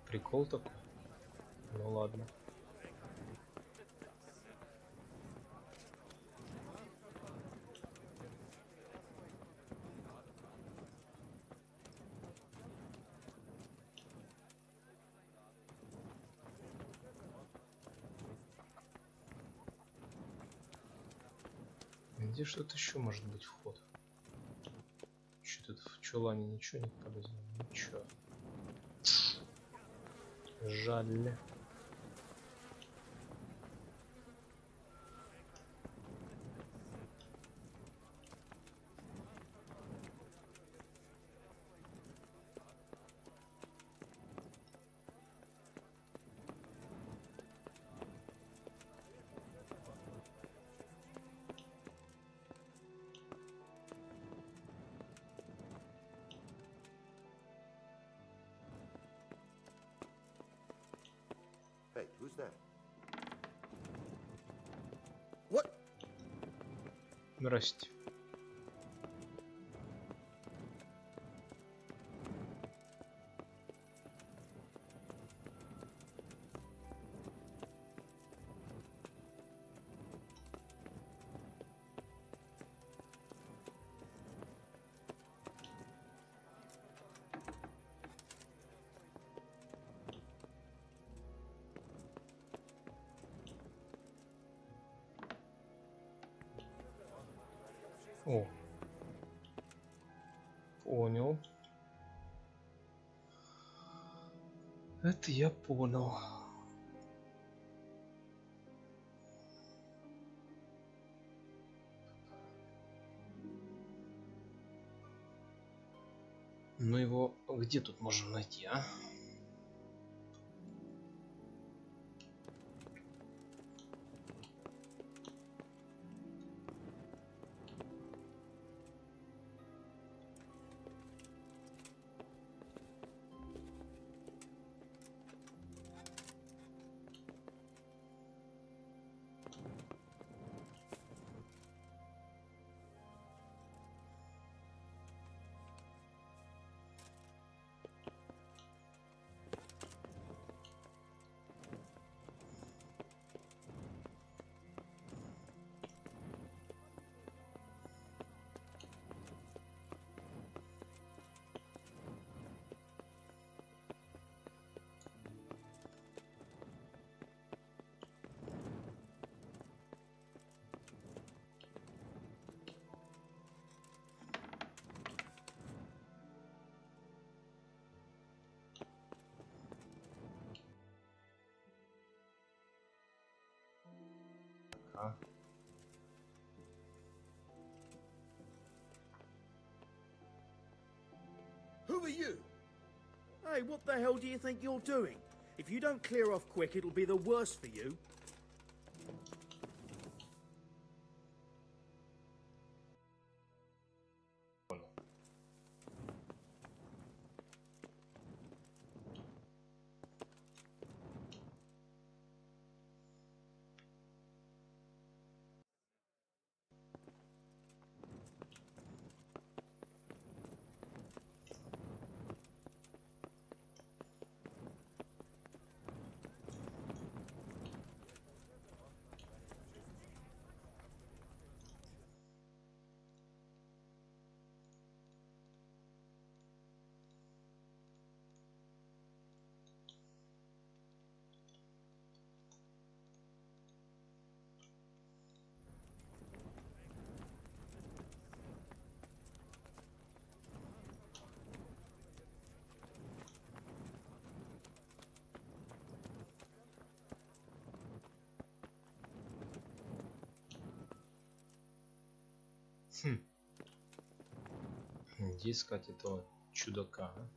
[SPEAKER 1] Прикол такой. Ну ладно. Где что-то еще может быть вход? Что тут в чулане ничего не полезно? Ничего. Жаль.
[SPEAKER 19] Hey, who's that?
[SPEAKER 8] What?
[SPEAKER 1] Здрасте. О, понял. Это я понял. Ну его где тут можем найти, а?
[SPEAKER 19] Who are you? Hey, what the hell do you think you're doing? If you don't clear off quick, it'll be the worse for you.
[SPEAKER 1] Где искать этого чудака? А?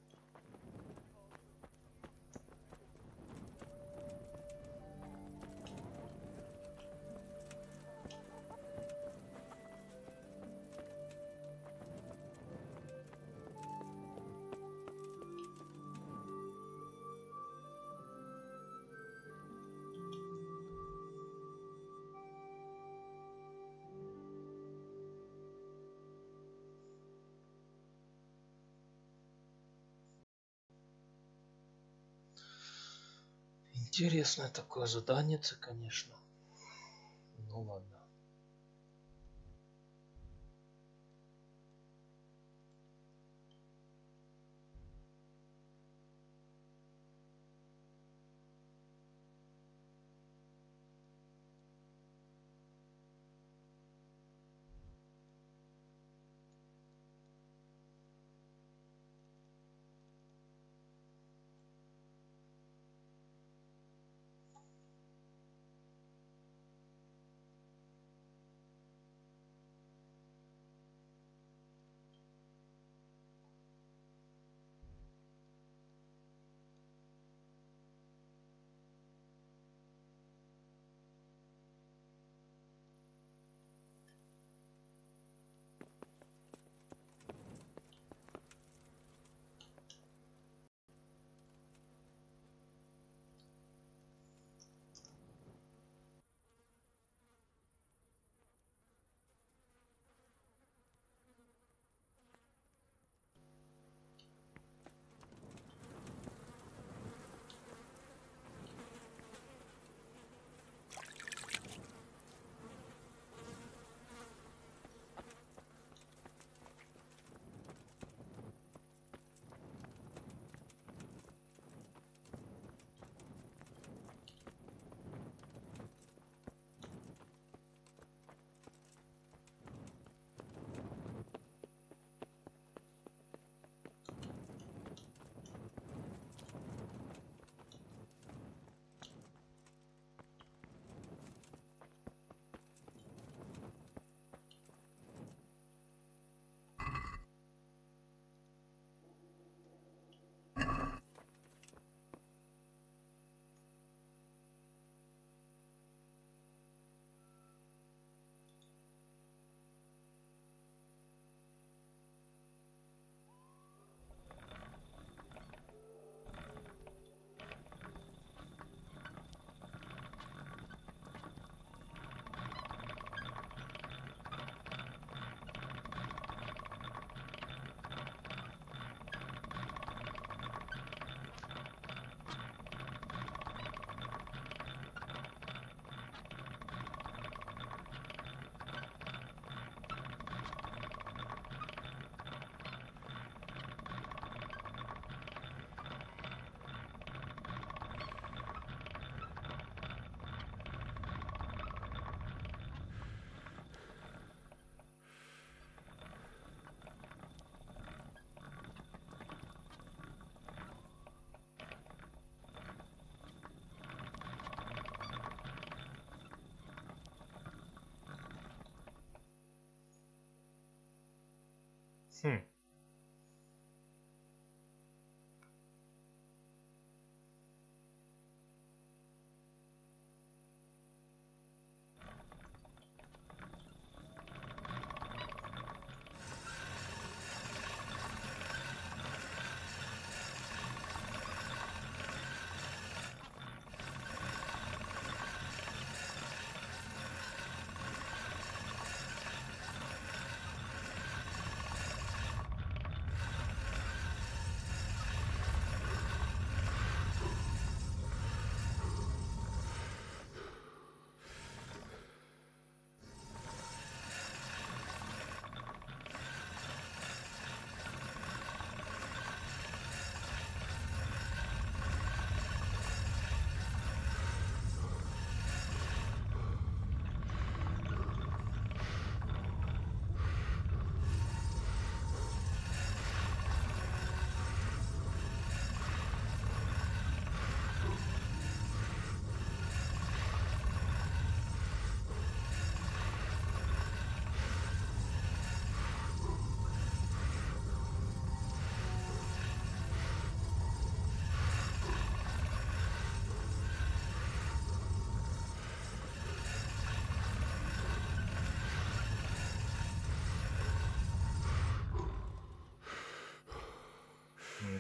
[SPEAKER 1] Интересное такое задание, конечно. Ну ладно.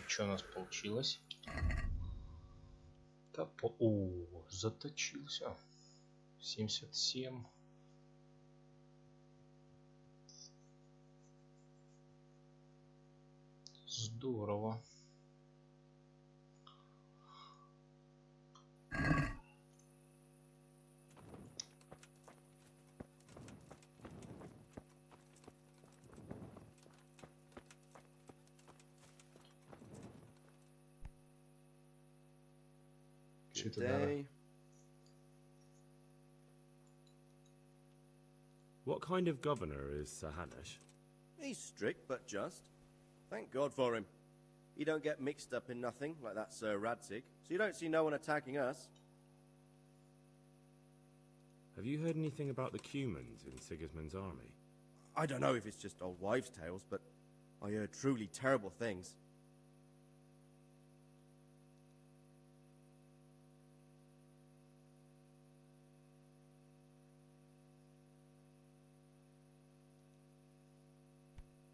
[SPEAKER 1] Что у нас получилось? Заточился. 77. Здорово.
[SPEAKER 20] Day.
[SPEAKER 3] What kind of governor is Sir Hanush?
[SPEAKER 20] He's strict but just. Thank God for him. He don't get mixed up in nothing like that Sir Radzig, so you don't see no one attacking us.
[SPEAKER 3] Have you heard anything about the Cumans in Sigismund's army?
[SPEAKER 20] I don't know if it's just old wives' tales, but I heard truly terrible things.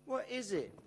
[SPEAKER 20] What is it?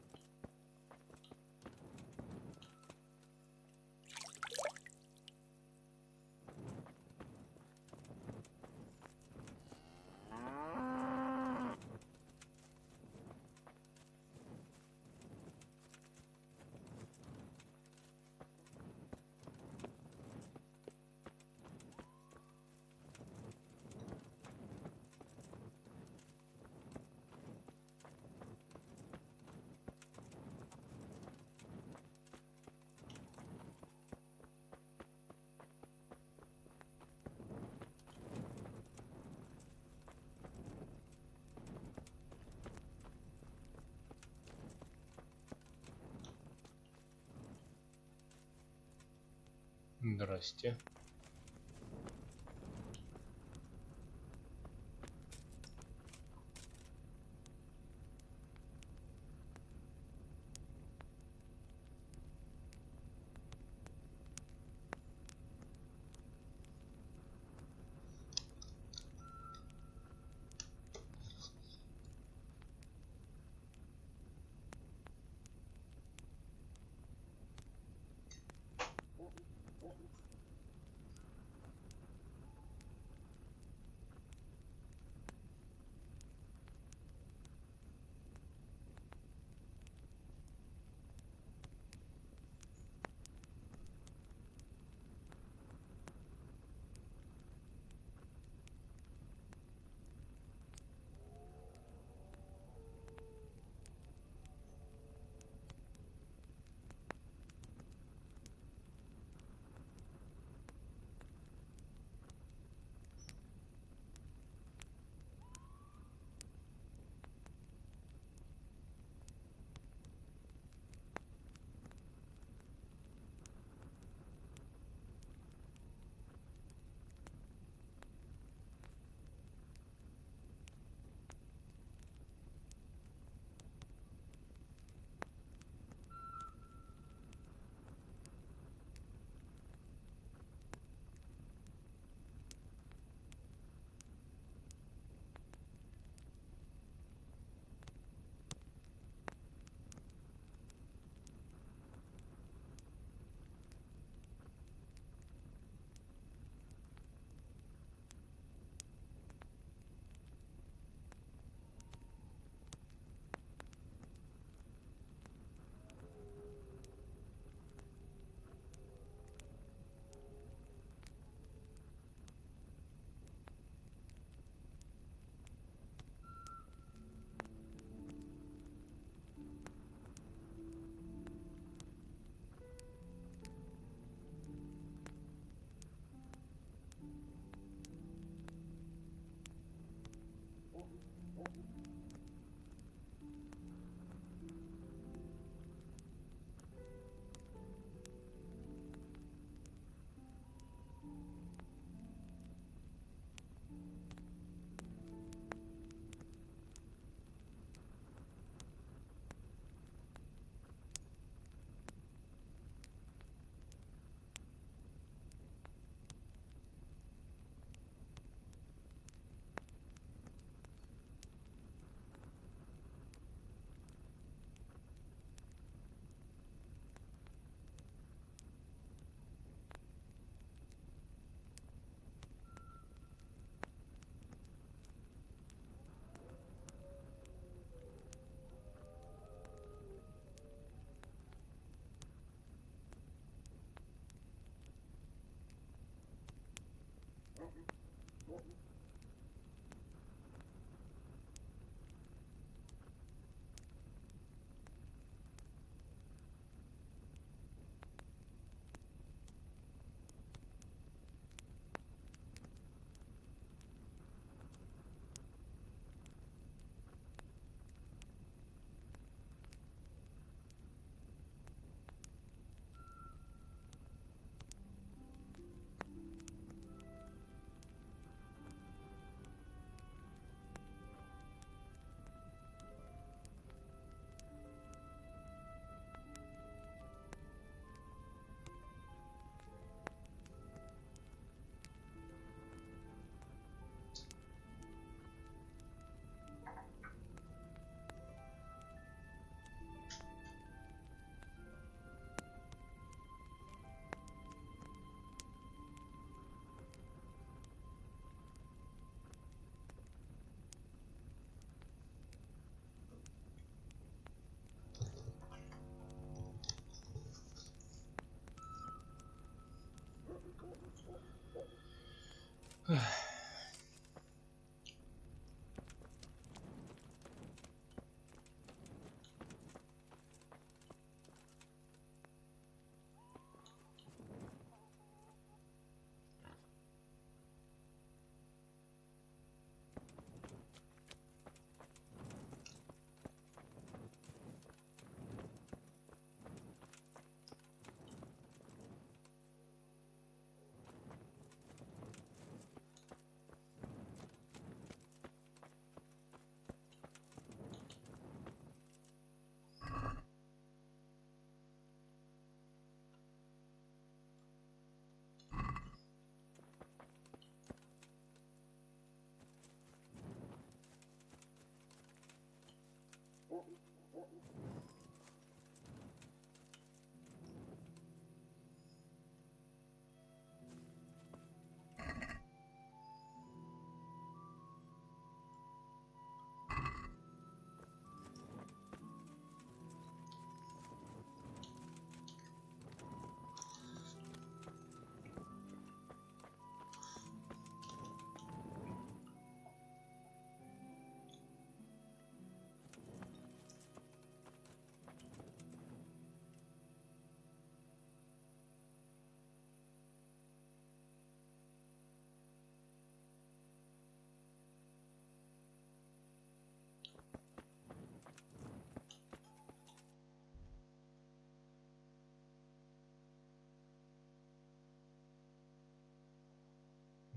[SPEAKER 1] Здрасте.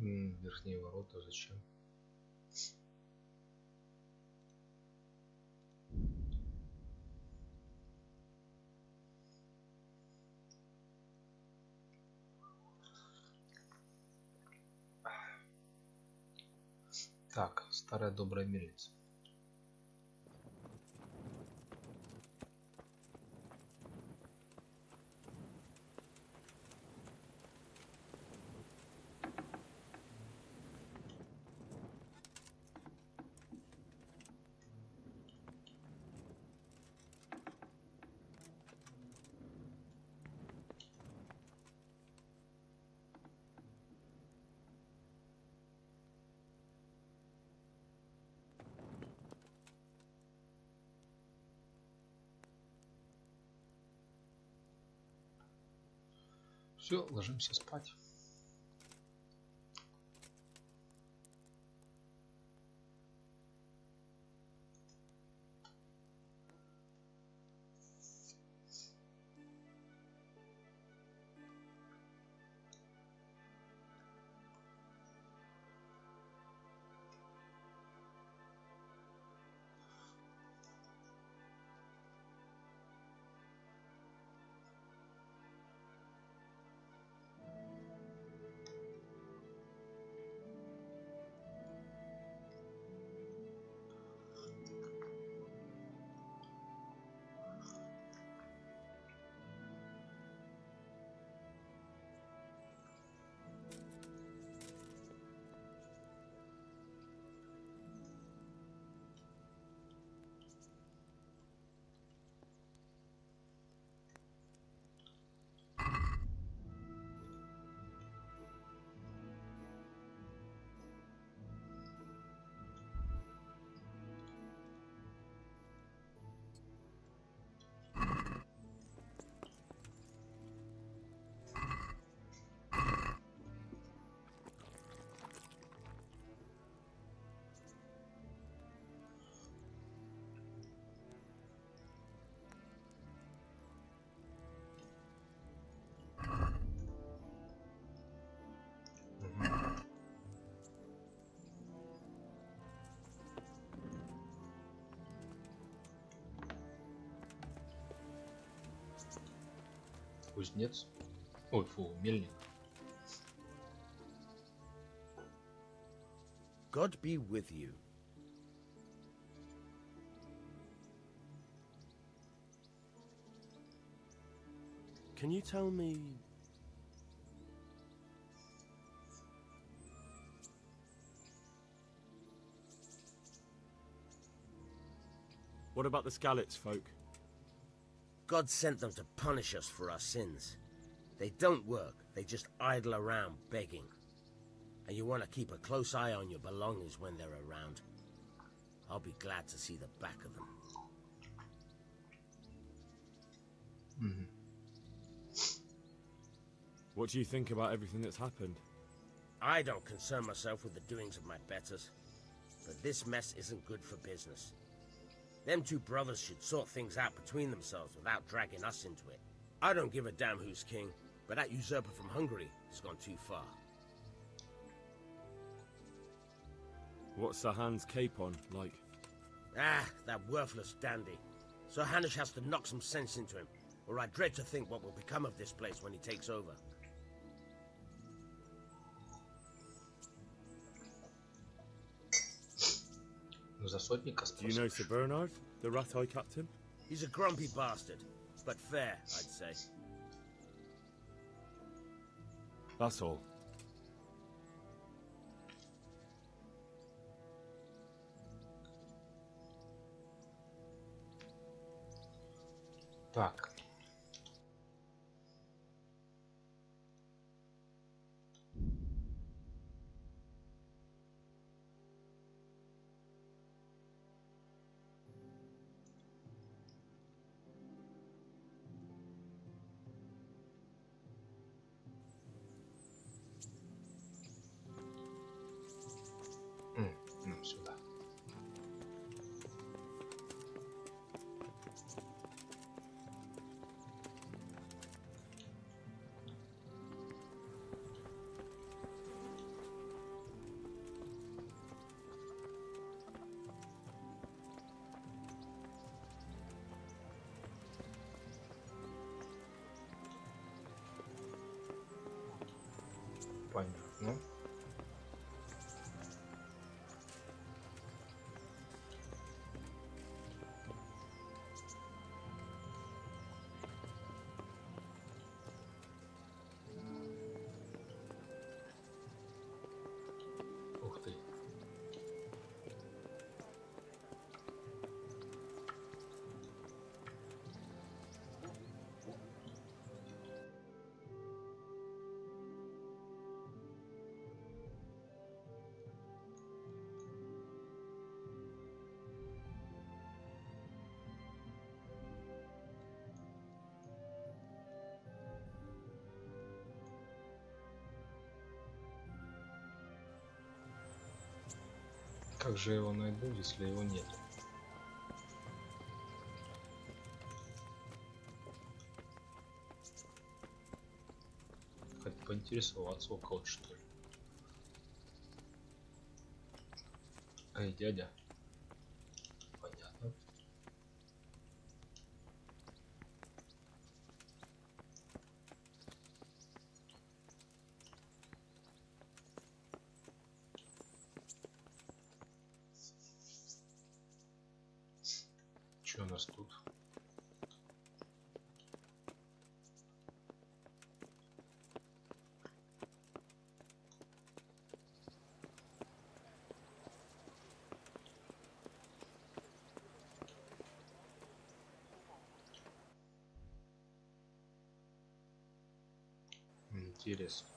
[SPEAKER 1] Верхние ворота зачем? Так, старая добрая мельница. Все, ложимся спать. Кузнец. Ой, фу, мельник.
[SPEAKER 21] God be with you. Can you tell me...
[SPEAKER 3] What about the Skalitz folk?
[SPEAKER 21] God sent them to punish us for our sins. They don't work, they just idle around begging. And you want to keep a close eye on your belongings when they're around. I'll be glad to see the back of them.
[SPEAKER 3] What do you think about everything that's happened?
[SPEAKER 21] I don't concern myself with the doings of my betters. But this mess isn't good for business. Them two brothers should sort things out between themselves without dragging us into it. I don't give a damn who's king, but that usurper from Hungary has gone too far.
[SPEAKER 3] What's Sahan's cape on, like?
[SPEAKER 21] Ah, that worthless dandy. Sir Hanish has to knock some sense into him, or I dread to think what will become of this place when he takes over.
[SPEAKER 3] Do you know Sir Bernard, the Rathai captain?
[SPEAKER 21] He's a grumpy bastard, but fair, I'd say.
[SPEAKER 3] That's all.
[SPEAKER 1] Так. Сюда. Понятно. Ух ты. Как же я его найду, если его нет? Хоть поинтересоваться у кого-то, что ли. Эй, дядя. Понятно. Что у нас тут? Интересно.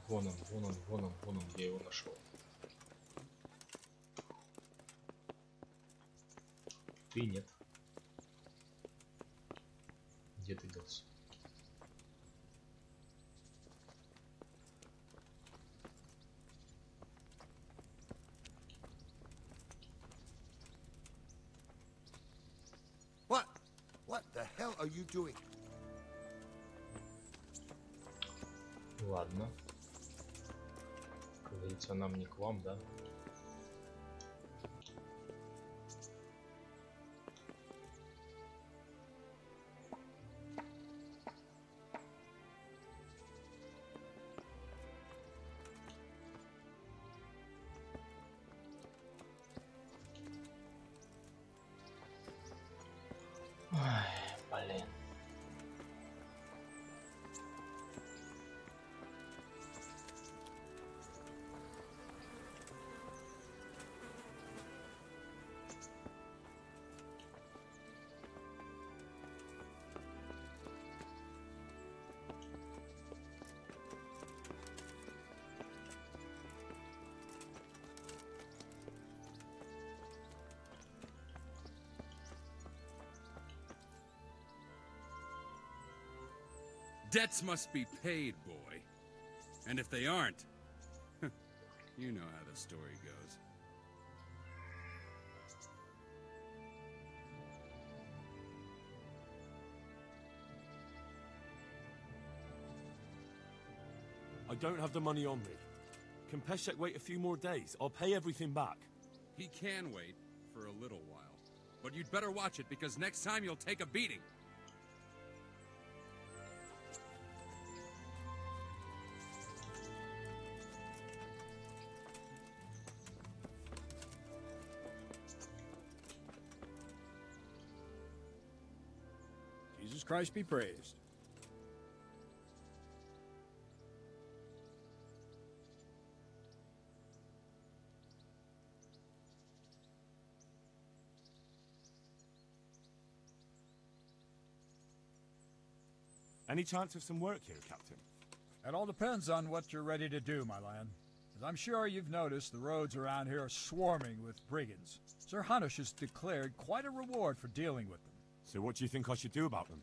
[SPEAKER 1] Вон он, я его нашел. Ты нет. Где ты делся?
[SPEAKER 13] What the hell are you doing?
[SPEAKER 1] Ладно. Как говорится, нам не к вам, да? Блин.
[SPEAKER 2] Debts must be paid, boy. And if they aren't, you know how the story goes.
[SPEAKER 3] I don't have the money on me. Can Peshek wait a few more days? I'll pay everything back.
[SPEAKER 2] He can wait for a little while. But you'd better watch it, because next time you'll take a beating.
[SPEAKER 18] Jesus Christ be praised.
[SPEAKER 3] Any chance of some work here, Captain?
[SPEAKER 18] It all depends on what you're ready to do, my lad. As I'm sure you've noticed, the roads around here are swarming with brigands. Sir Hanush has declared quite a reward for dealing with them.
[SPEAKER 3] So what do you think I should do about them?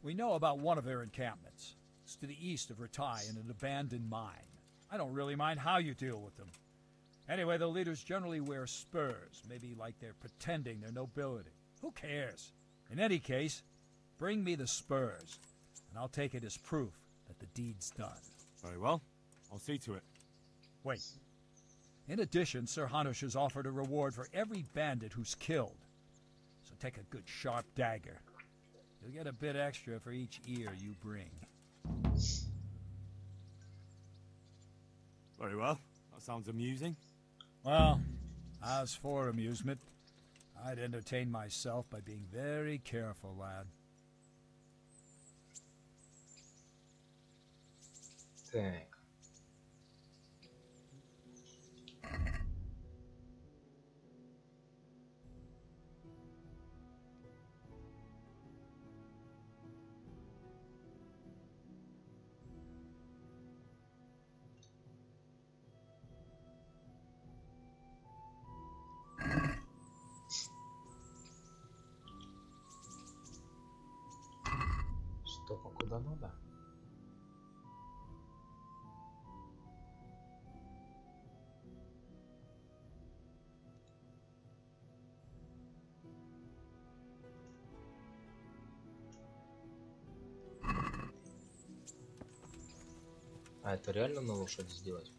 [SPEAKER 18] We know about one of their encampments. It's to the east of Ratai in an abandoned mine. I don't really mind how you deal with them. Anyway, the leaders generally wear spurs, maybe like they're pretending they're nobility. Who cares? In any case, bring me the spurs, and I'll take it as proof that the deed's done.
[SPEAKER 3] Very well. I'll see to it.
[SPEAKER 18] Wait. In addition, Sir Hanush has offered a reward for every bandit who's killed. So take a good sharp dagger. You'll get a bit extra for each ear you bring.
[SPEAKER 3] Very well. That sounds amusing.
[SPEAKER 18] Well, as for amusement, I'd entertain myself by being very careful, lad.
[SPEAKER 1] Так. Стоп, а куда надо? А это реально на лошади сделать?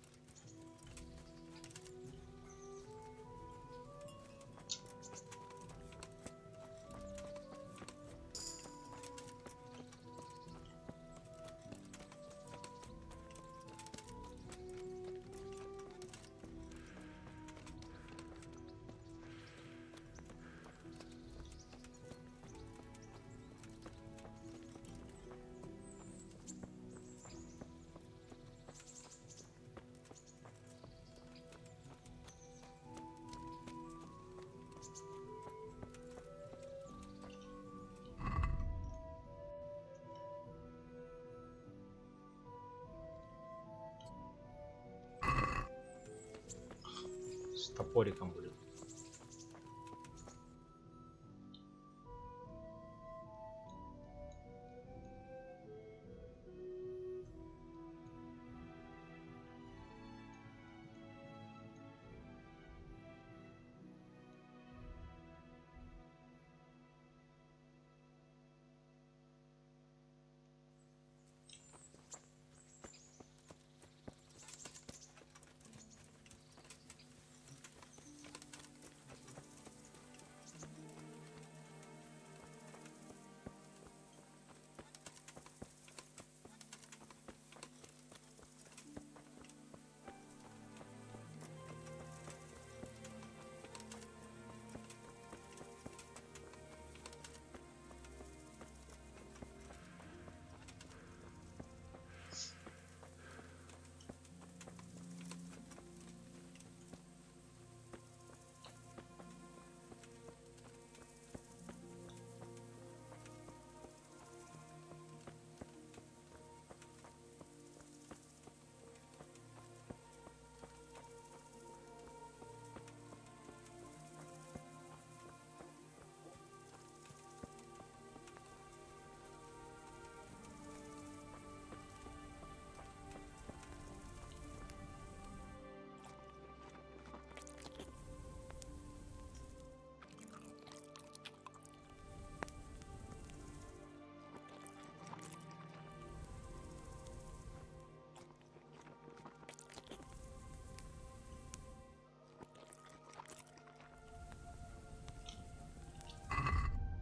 [SPEAKER 1] С топориком будет.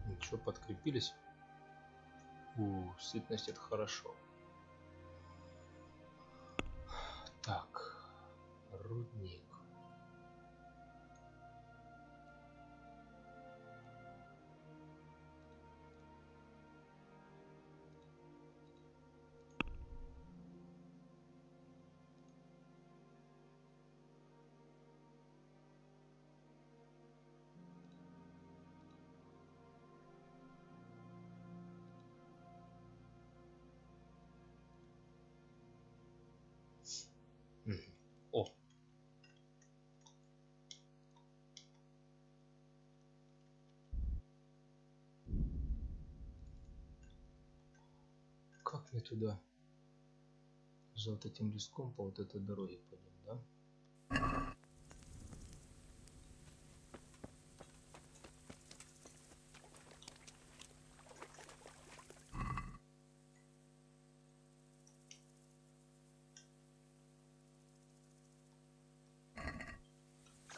[SPEAKER 1] Ничего, подкрепились. Сытность — это хорошо. Так, рудник. О! Как мне туда? За вот этим леском по вот этой дороге пойдем, да?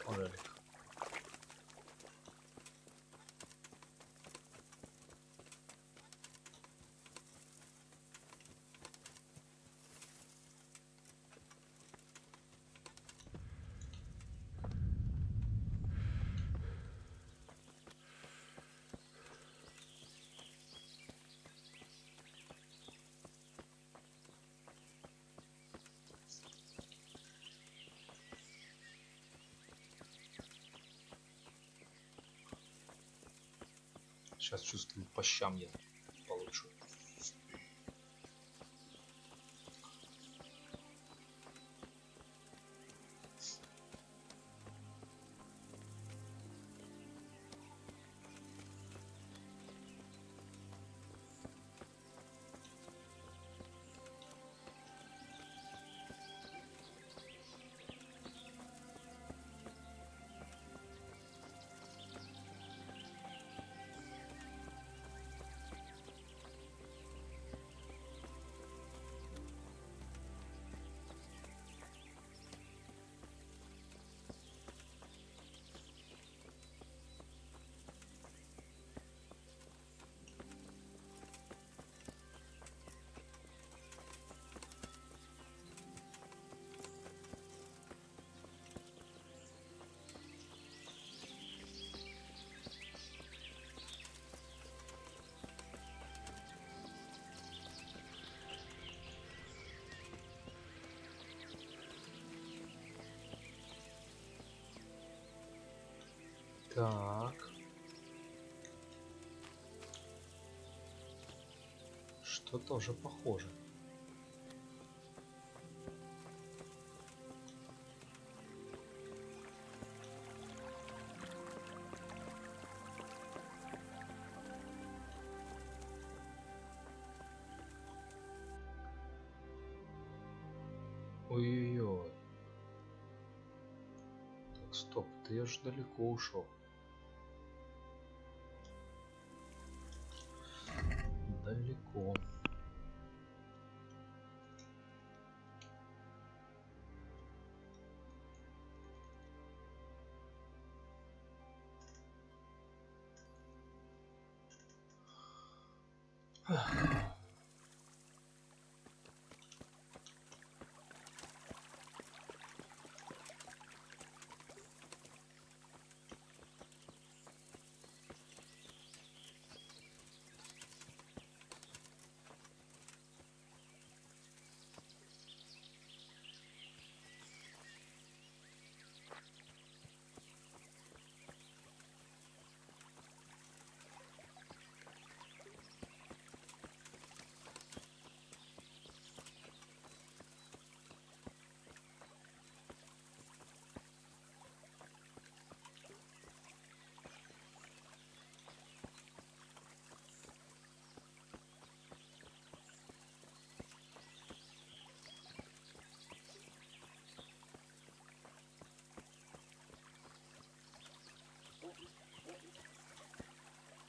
[SPEAKER 1] Пожалуй. Сейчас чувствую, по щам я получу. Так. Что-то уже похоже. Ой-ой-ой. Так, стоп, ты аж далеко ушел. Далеко.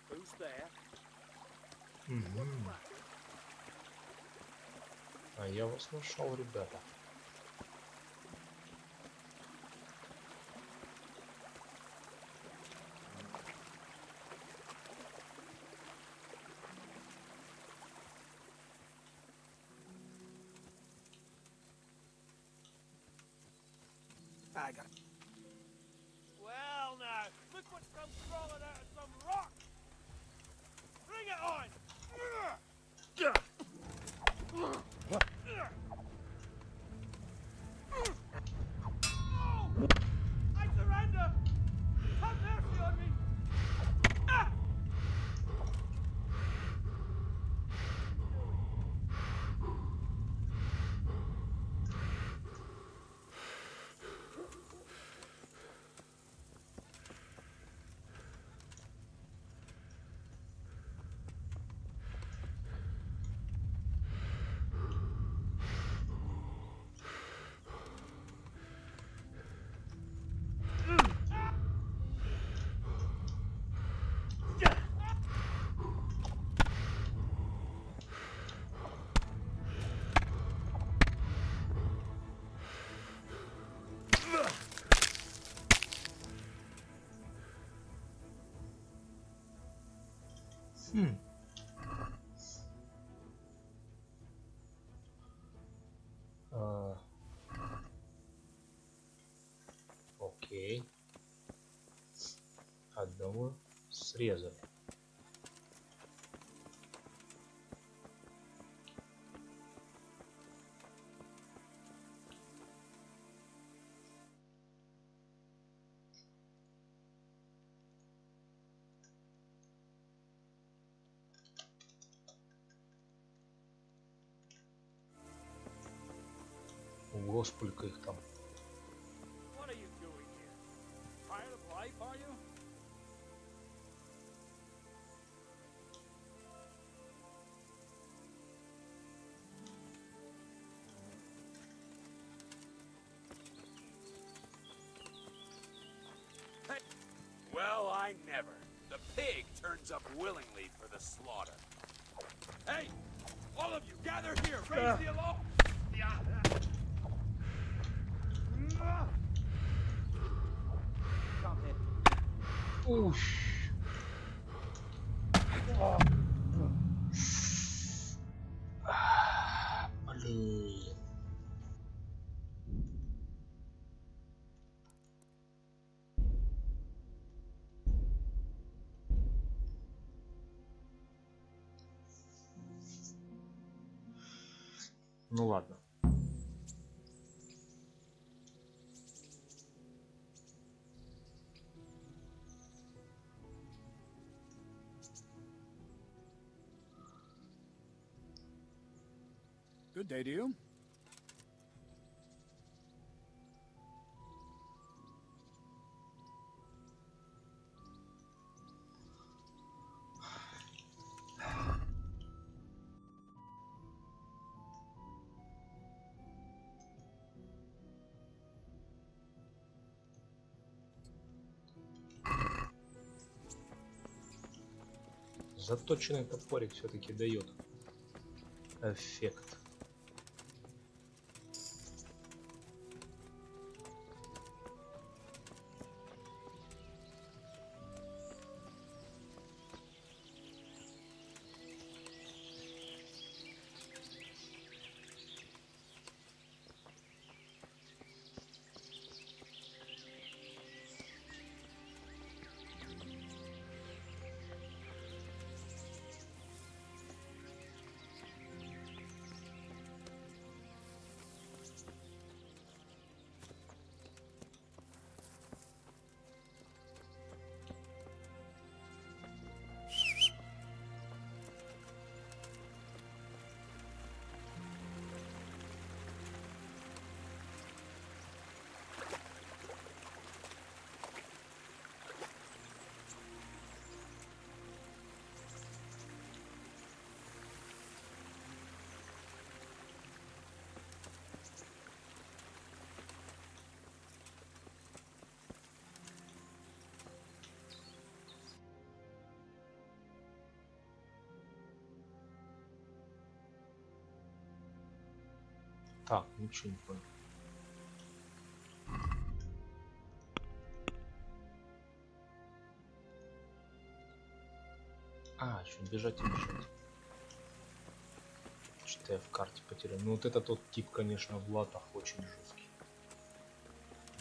[SPEAKER 19] Who's there?
[SPEAKER 1] А я вас нашел, ребята.
[SPEAKER 19] I got it. Well, now, look what's come crawling out of some rock. Bring it on! Oh! I surrender! Have mercy on me! Ah! Окей. Одного срезали.
[SPEAKER 1] Ого, сколько их там.
[SPEAKER 19] What are you doing here? Tired of life, are you?
[SPEAKER 4] Well, I never. The pig turns up willingly for the slaughter. Hey! All of you, gather here! Raise the alarm!
[SPEAKER 1] Уф. Блин. Ну ладно.
[SPEAKER 22] Good day to you.
[SPEAKER 1] Заточенный топорик все-таки дает эффект. Так, ничего не понял. А, еще бежать и бежать. Что-то я в карте потерял. Ну вот это тот тип, конечно, в латах очень жесткий.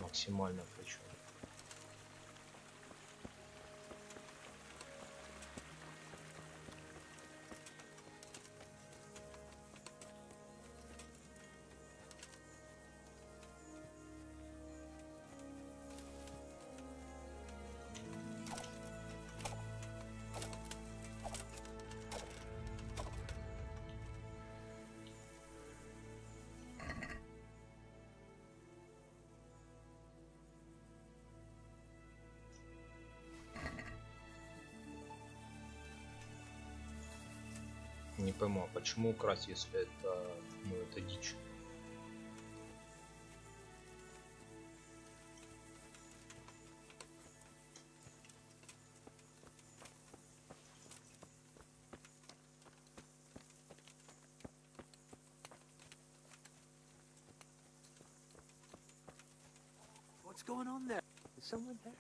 [SPEAKER 1] Максимально причем. Не пойму, а почему украсть, если это, ну, это дичь?
[SPEAKER 19] What's going on there? Is someone there?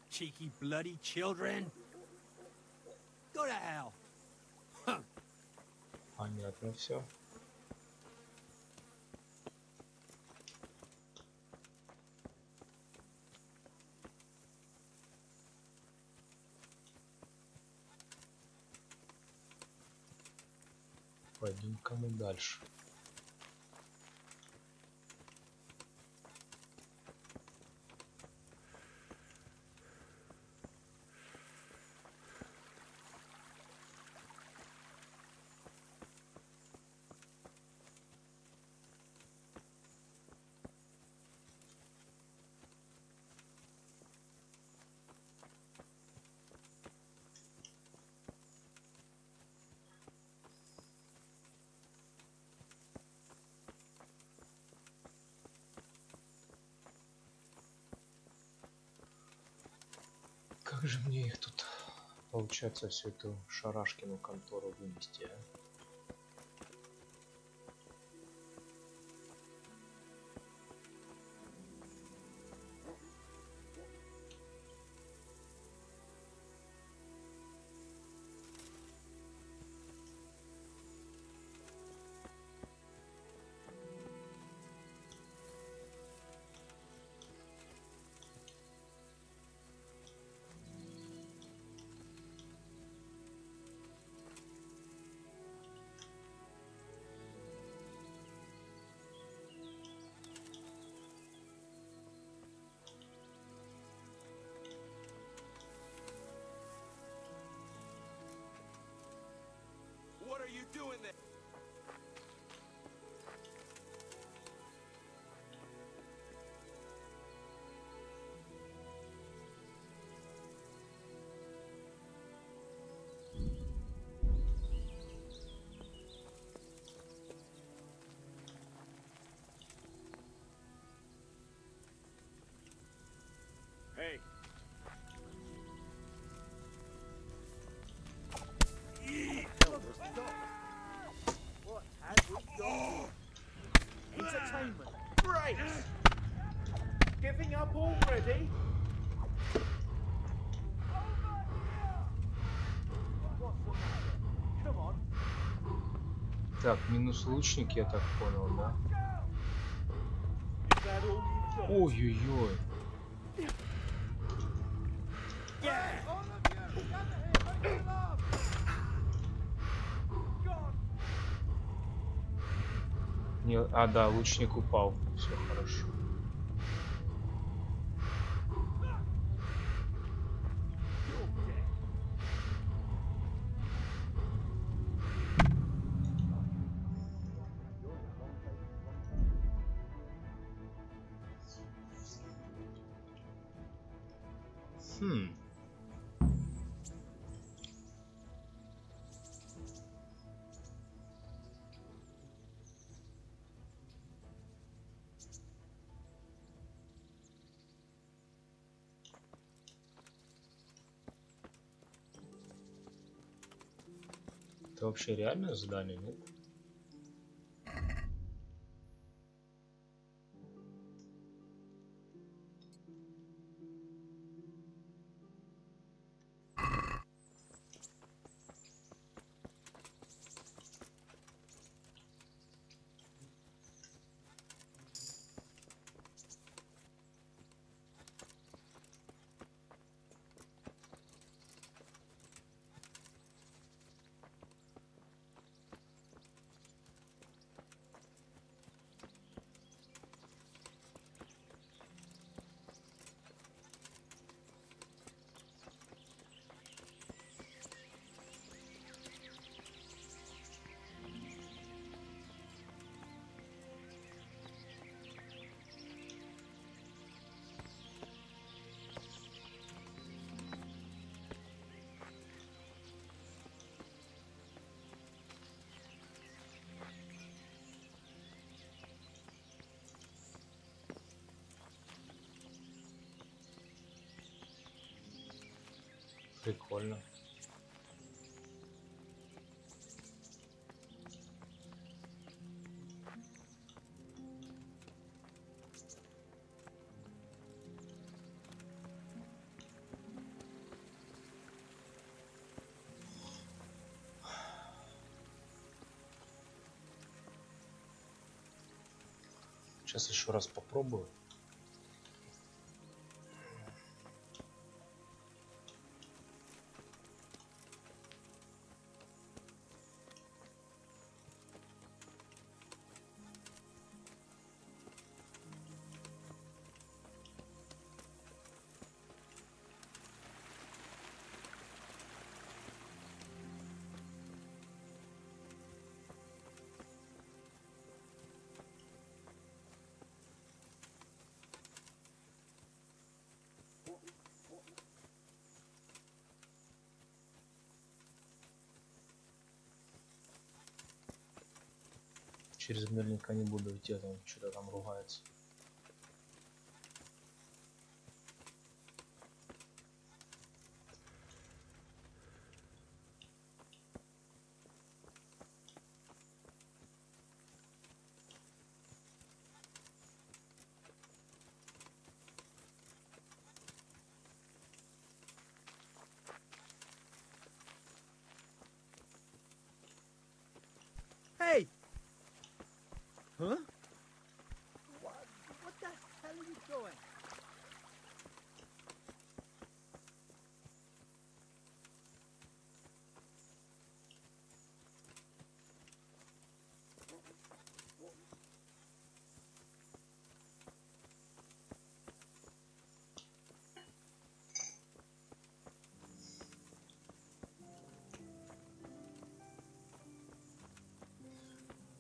[SPEAKER 19] Cheeky bloody children! Go to hell!
[SPEAKER 1] Понятно все. Пойдем-ка мы дальше. Как же мне их тут получается всю эту шарашкину контору вынести, а?
[SPEAKER 4] What are you doing there? Hey.
[SPEAKER 6] What have we got? Entertainment. Great! Giving up already? What's the matter? Come on.
[SPEAKER 1] Так, минус лучник, я так понял, да?
[SPEAKER 6] Is that all you've got?
[SPEAKER 1] Ой-ой-ой.
[SPEAKER 6] Yeah! All of you, gather here, make it love! God!
[SPEAKER 1] Не, а, да, лучник упал. Все хорошо. Хм. Это вообще реальное задание, нет? Прикольно. Сейчас еще раз попробую. Через наверняка не буду идти, а там что-то там ругается.
[SPEAKER 18] going.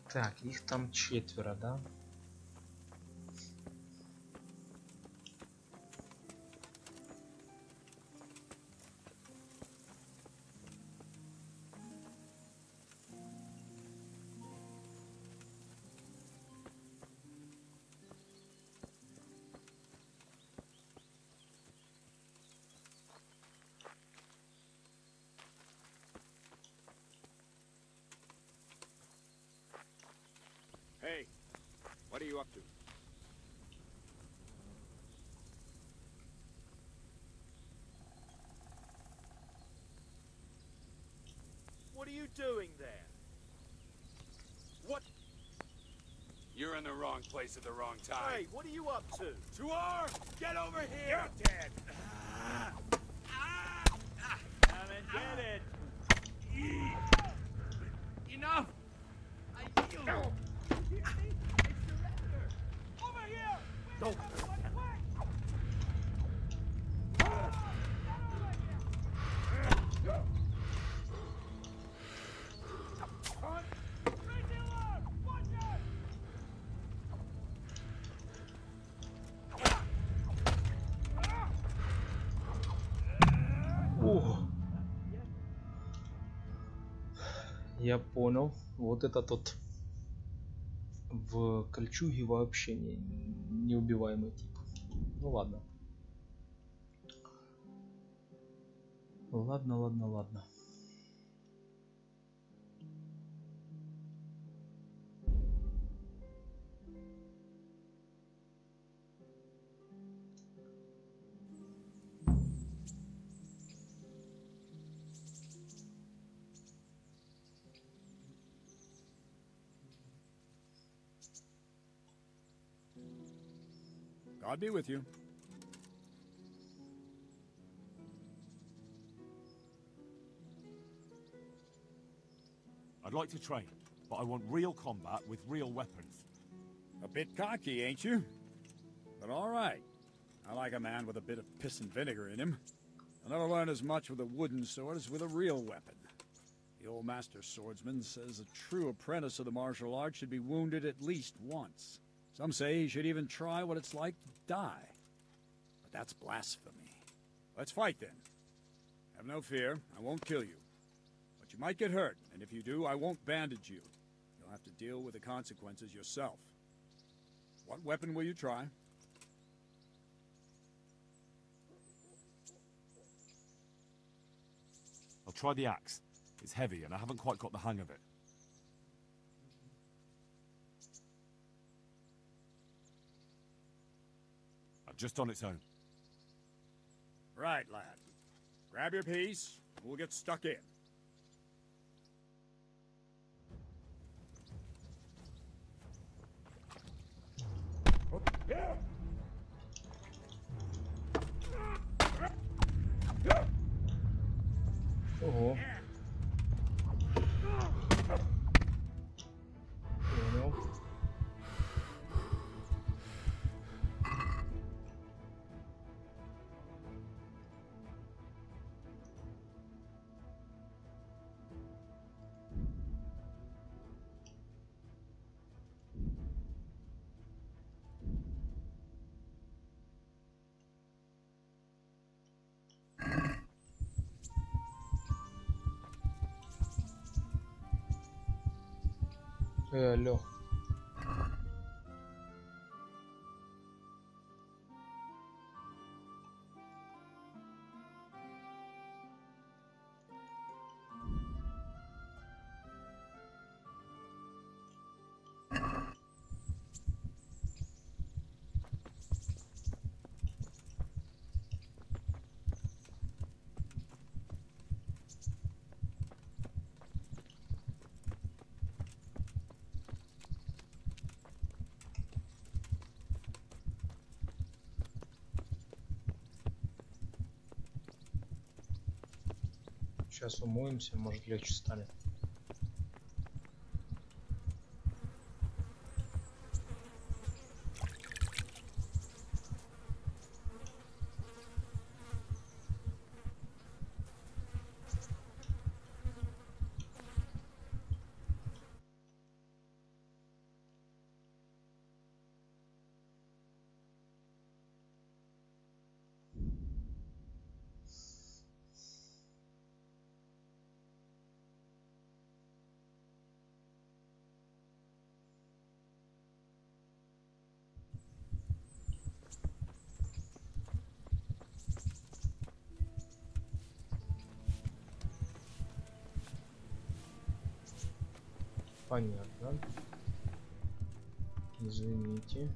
[SPEAKER 1] Так, их там 4, да?
[SPEAKER 5] Hey, what are you up to?
[SPEAKER 15] What are you doing there? What?
[SPEAKER 4] You're in the wrong place at the wrong time.
[SPEAKER 15] Hey, what are you up to?
[SPEAKER 4] Tuar, get over here!
[SPEAKER 15] You're dead! Come and get it!
[SPEAKER 4] Enough! I yield!
[SPEAKER 15] Over here!
[SPEAKER 18] Go!
[SPEAKER 1] Я понял. Вот это тот в кольчуге вообще неубиваемый тип. Ну ладно. Ладно.
[SPEAKER 5] God be with you.
[SPEAKER 3] I'd like to train, but I want real combat with real weapons.
[SPEAKER 5] A bit cocky, ain't you? But all right. I like a man with a bit of piss and vinegar in him. I'll never learn as much with a wooden sword as with a real weapon. The old master swordsman says a true apprentice of the martial arts should be wounded at least once. Some say he should even try what it's like to die. But that's blasphemy. Let's fight then. Have no fear, I won't kill you. But you might get hurt, and if you do, I won't bandage you. You'll have to deal with the consequences yourself. What weapon will you try?
[SPEAKER 3] I'll try the axe. It's heavy and I haven't quite got the hang of it. Just on its own.
[SPEAKER 5] Right, lad. Grab your piece, we'll get stuck in.
[SPEAKER 1] Ого. Понял. Алло. Сейчас умоемся, может легче станет. Понятно. Извините.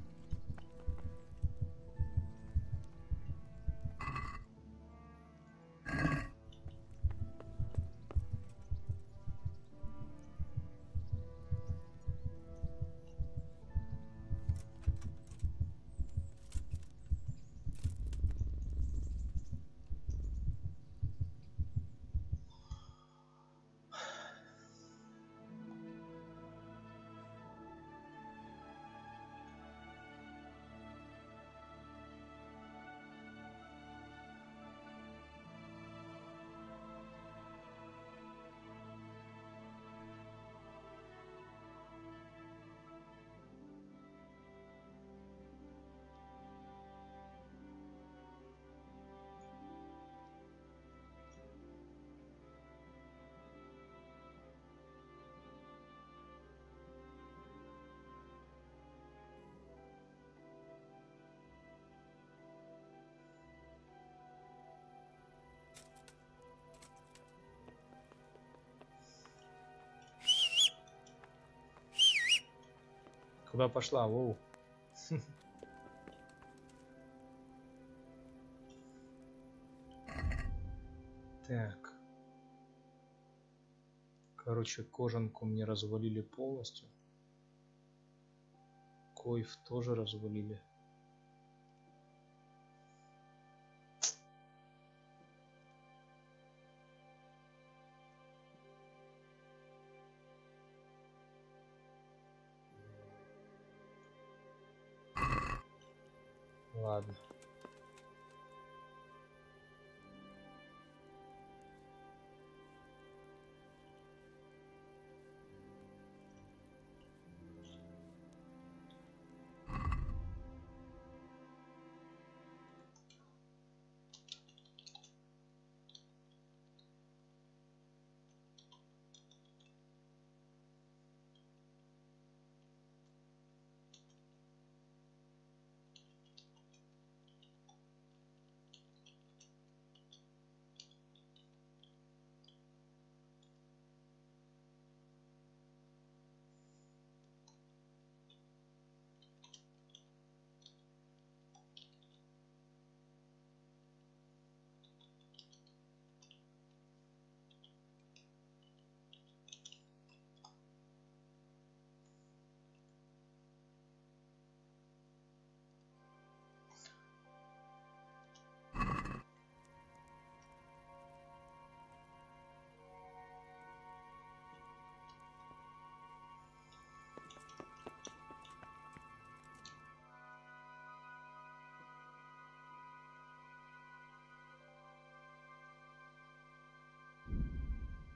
[SPEAKER 1] Куда пошла? Воу. Так. Короче, кожанку мне развалили полностью. Койф тоже развалили. Ладно.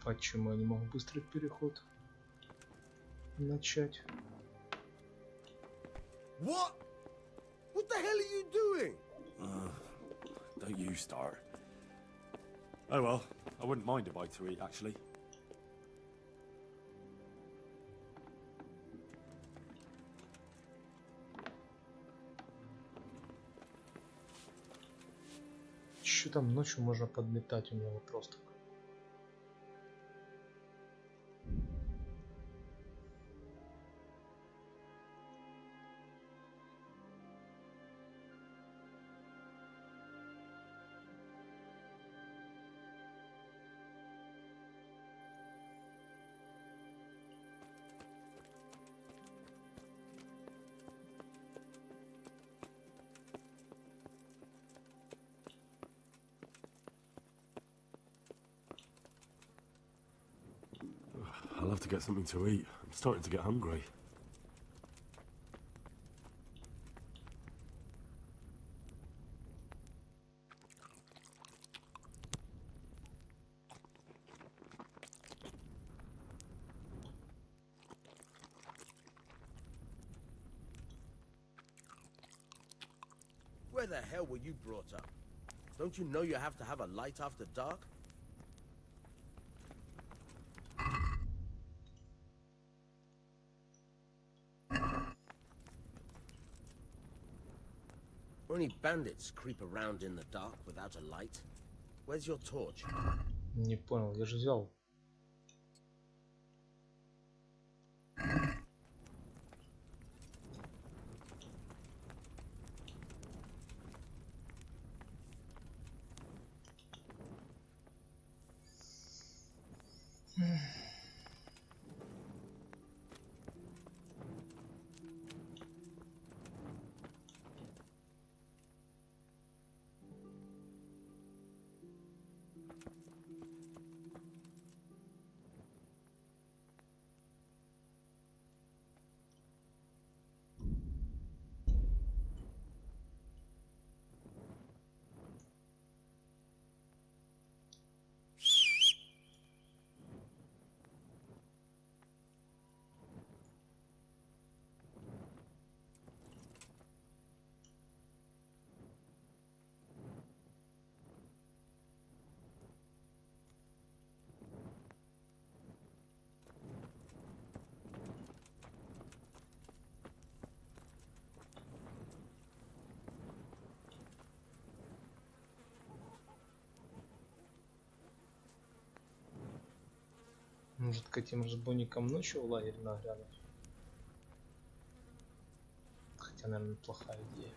[SPEAKER 1] Почему я не могу быстрый переход начать?
[SPEAKER 20] What? What the hell are you doing?
[SPEAKER 17] Don't you start. Oh well, I wouldn't mind a bite to eat, actually.
[SPEAKER 1] Что там ночью можно подметать, у меня вопрос такой.
[SPEAKER 17] have to get something to eat. I'm starting to get hungry.
[SPEAKER 21] Where the hell were you brought up? Don't you know you have to have a light after dark? Only bandits creep around in the dark without a light. Where's your torch?
[SPEAKER 1] Не понял, я же взял. Может, к этим разбойникам ночью в лагерь наглянуть? Хотя, наверное, плохая идея.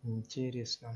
[SPEAKER 1] Интересно.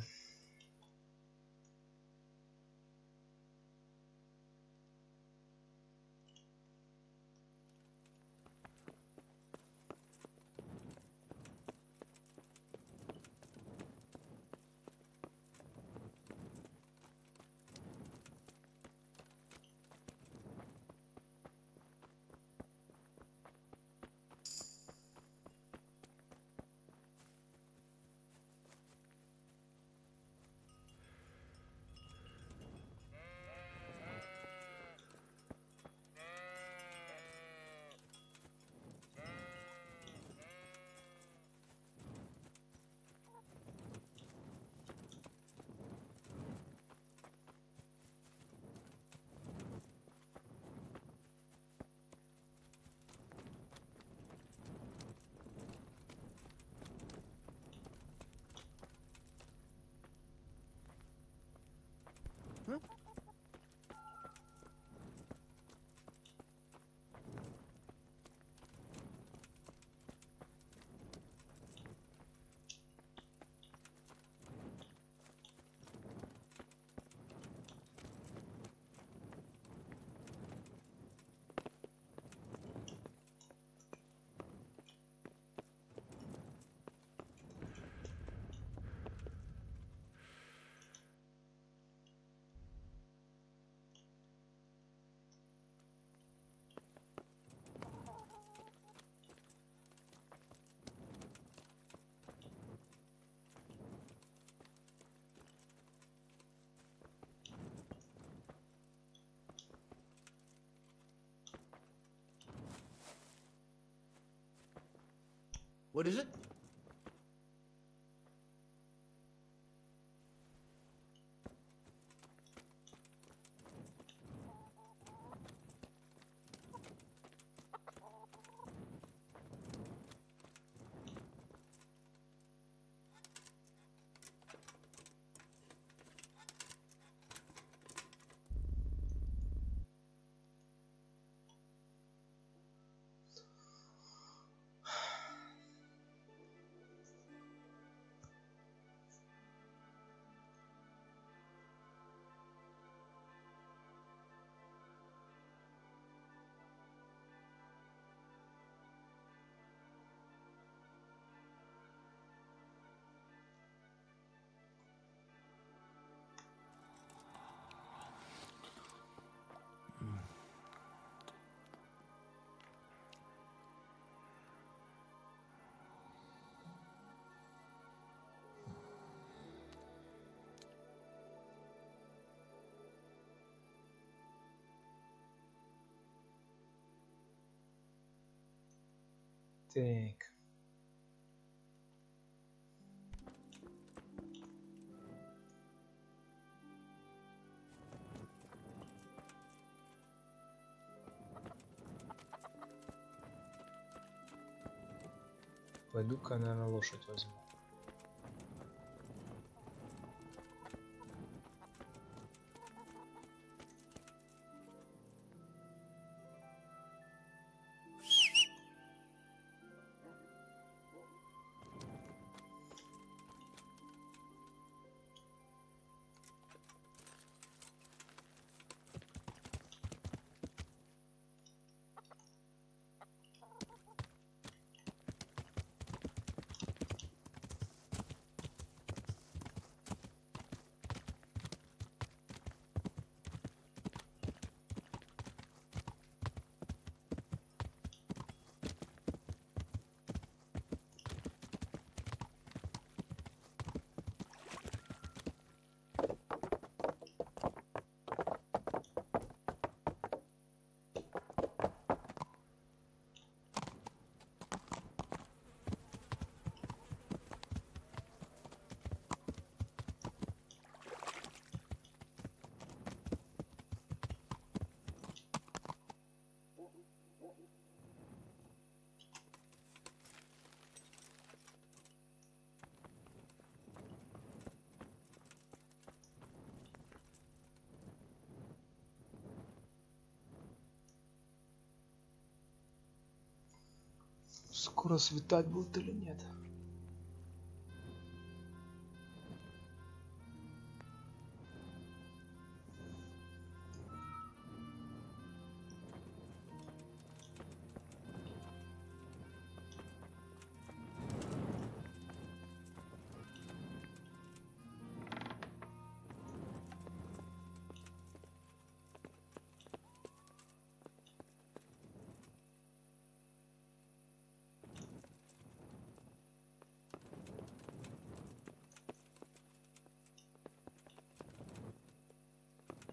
[SPEAKER 21] What is it?
[SPEAKER 1] Так. Пойду-ка, наверное, лошадь возьму. Скоро светать будет или нет?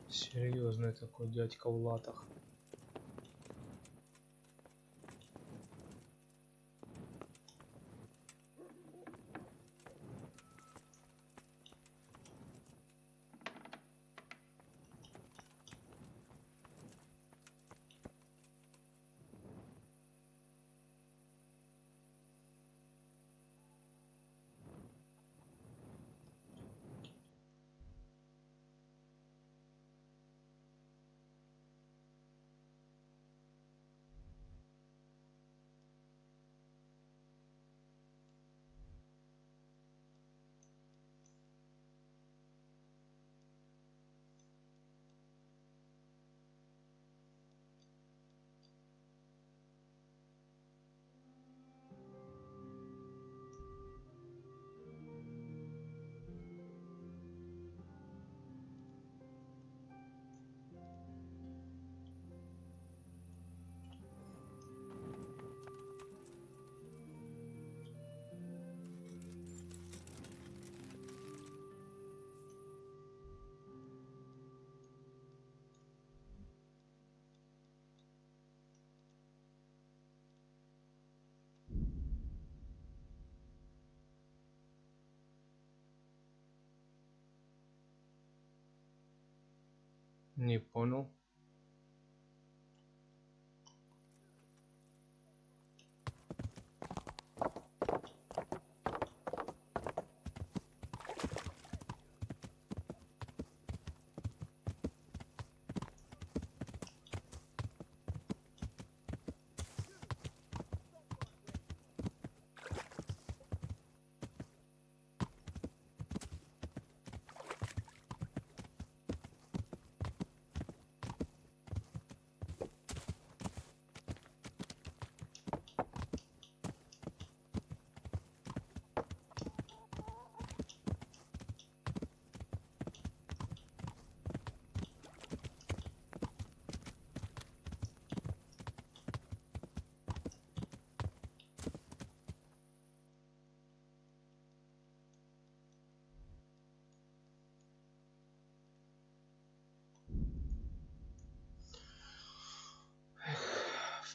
[SPEAKER 1] Серьезный такой дядька в латах. Не понял.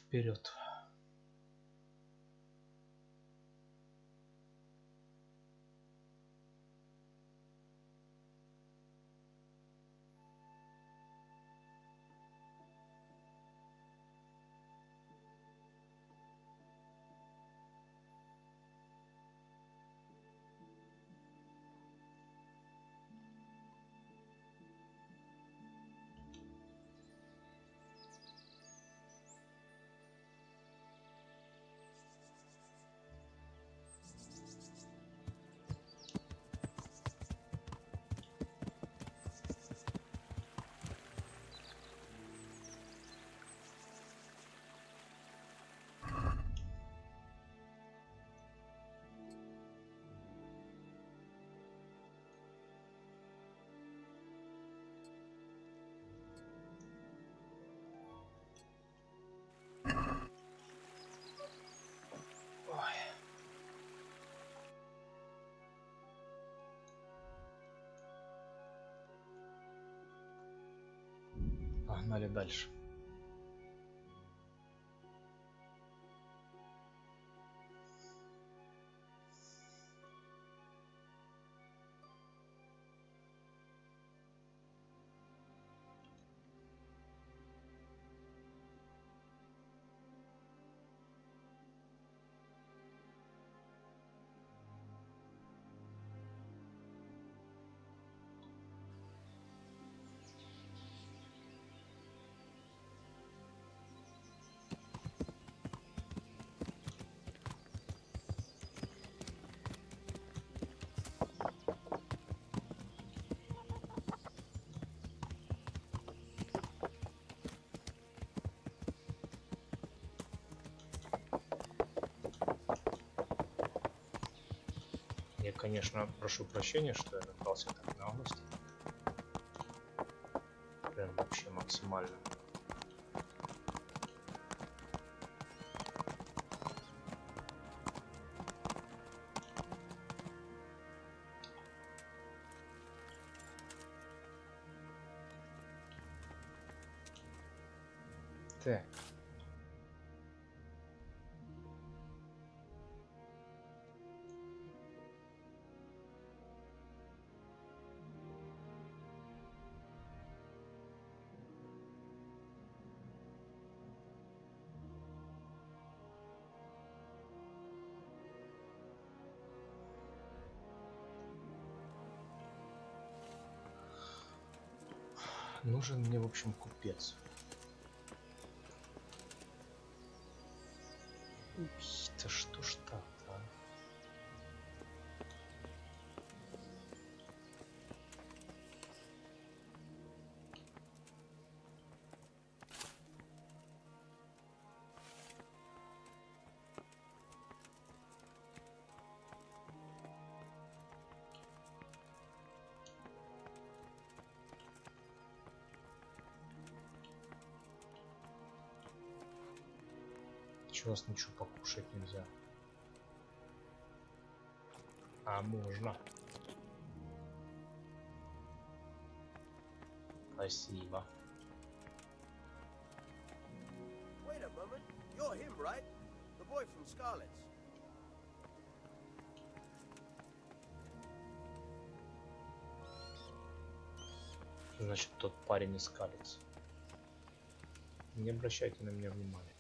[SPEAKER 1] Вперед. Погнали дальше. Я, конечно, прошу прощения, что я набрался так наглости. Прям вообще максимально. Так. Нужен мне, в общем, купец. Да что ж так-то, а? Чего у вас ничего покушать нельзя? А можно. Спасибо.
[SPEAKER 20] Wait a moment. You're him, right? The boy from Scarlet's.
[SPEAKER 1] Значит, тот парень из Скалец. Не обращайте на меня внимания.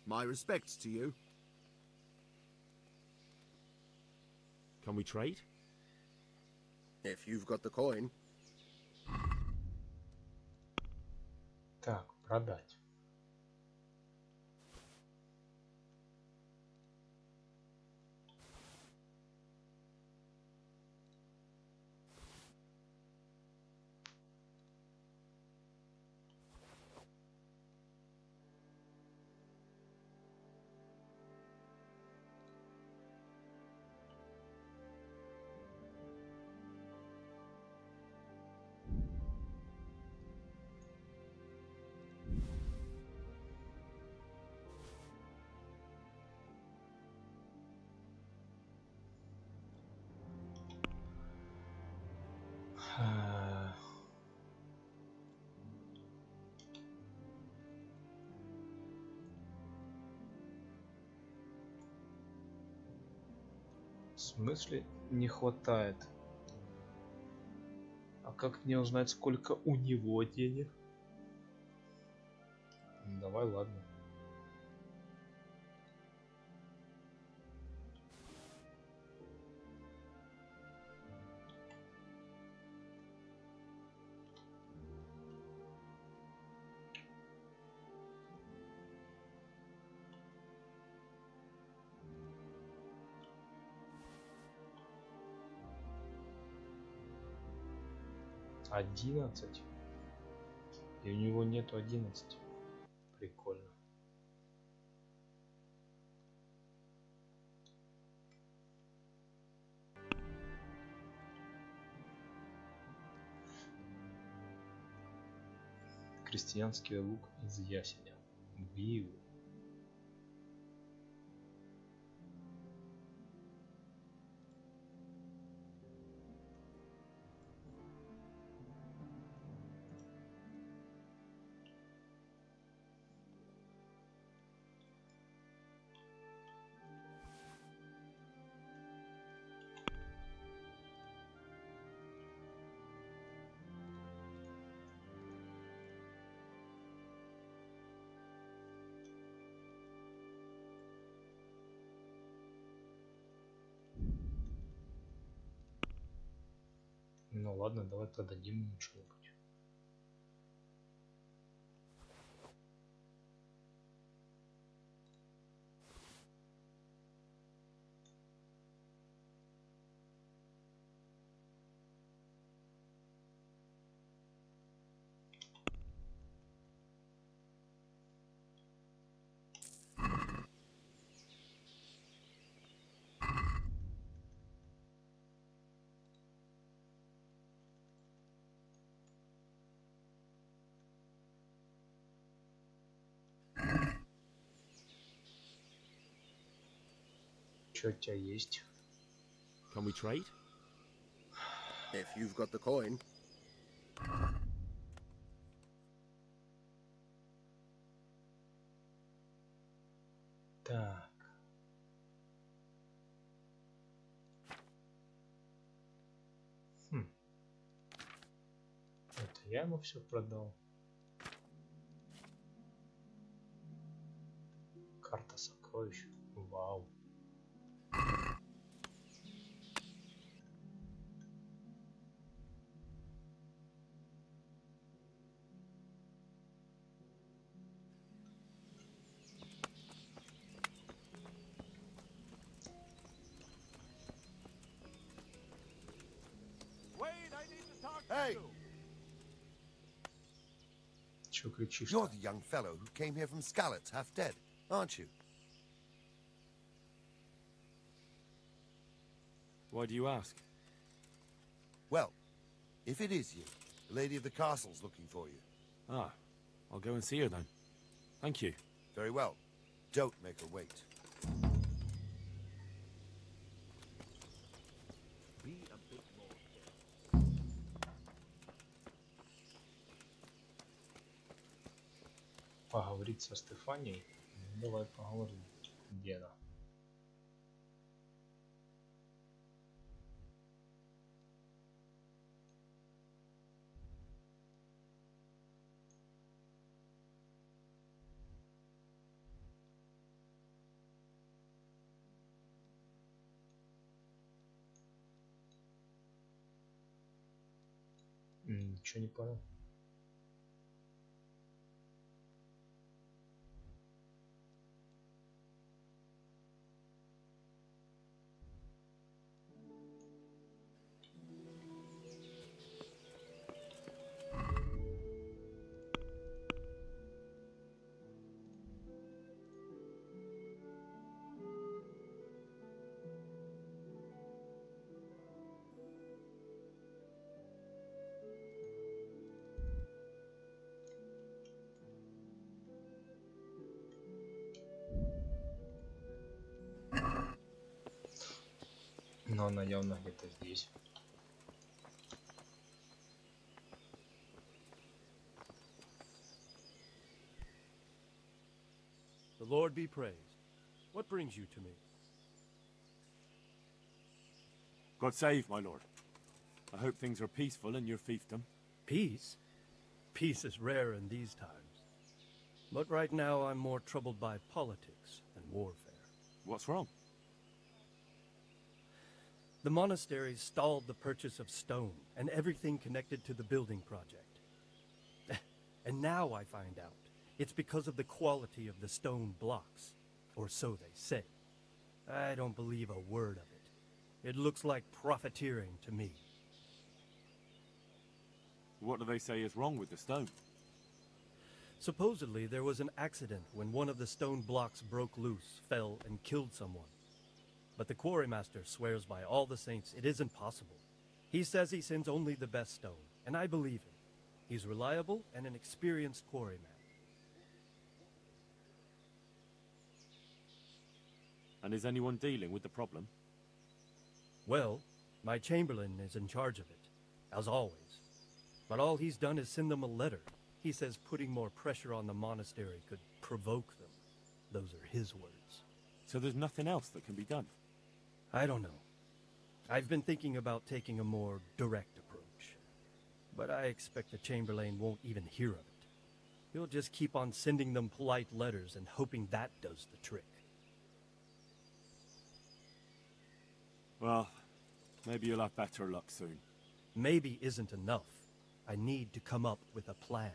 [SPEAKER 11] My respects to you.
[SPEAKER 3] Can we trade?
[SPEAKER 11] If you've got the coin.
[SPEAKER 1] Так, продать. В смысле не хватает? А как мне узнать, сколько у него денег? Давай, ладно. 11. И у него нету 11. Прикольно. Крестьянский лук из ясеня. Виу. Ну ладно, давай продадим ему что-нибудь. Что у тебя есть?
[SPEAKER 3] Can we trade?
[SPEAKER 11] If you've got the coin.
[SPEAKER 1] Так. Это я ему все продал. Карта сокровищ. Вау.
[SPEAKER 13] Hey!
[SPEAKER 1] Чё кричишь?
[SPEAKER 13] You're the young fellow who came here from Skalitz, half dead, aren't you?
[SPEAKER 17] Why do you ask?
[SPEAKER 13] Well, if it is you, the lady of the castle's looking for you.
[SPEAKER 17] Ah, I'll go and see her then. Thank you.
[SPEAKER 13] Very well. Don't make her wait.
[SPEAKER 10] Be a bit more.
[SPEAKER 1] Поговорить со Стефанией? Давай поговорим. Где она? Ничего не понял. Но она явно где-то здесь.
[SPEAKER 12] The Lord be praised. What brings you to me?
[SPEAKER 17] God save, my lord. I hope things are peaceful in your fiefdom.
[SPEAKER 12] Peace? Peace is rare in these times. But right now I'm more troubled by politics than warfare.
[SPEAKER 17] What's wrong?
[SPEAKER 12] The monastery stalled the purchase of stone and everything connected to the building project. And now I find out it's because of the quality of the stone blocks, or so they say. I don't believe a word of it. It looks like profiteering to me.
[SPEAKER 17] What do they say is wrong with the stone?
[SPEAKER 12] Supposedly, there was an accident when one of the stone blocks broke loose, fell, and killed someone. But the quarrymaster swears by all the saints it isn't possible. He says he sends only the best stone, and I believe him. He's reliable and an experienced quarryman.
[SPEAKER 17] And is anyone dealing with the problem?
[SPEAKER 12] Well, my chamberlain is in charge of it, as always. But all he's done is send them a letter. He says putting more pressure on the monastery could provoke them. Those are his words.
[SPEAKER 17] So there's nothing else that can be done?
[SPEAKER 12] I don't know. I've been thinking about taking a more direct approach. But I expect the chamberlain won't even hear of it. He'll just keep on sending them polite letters and hoping that does the trick.
[SPEAKER 17] Well, maybe you'll have better luck soon.
[SPEAKER 12] Maybe isn't enough. I need to come up with a plan.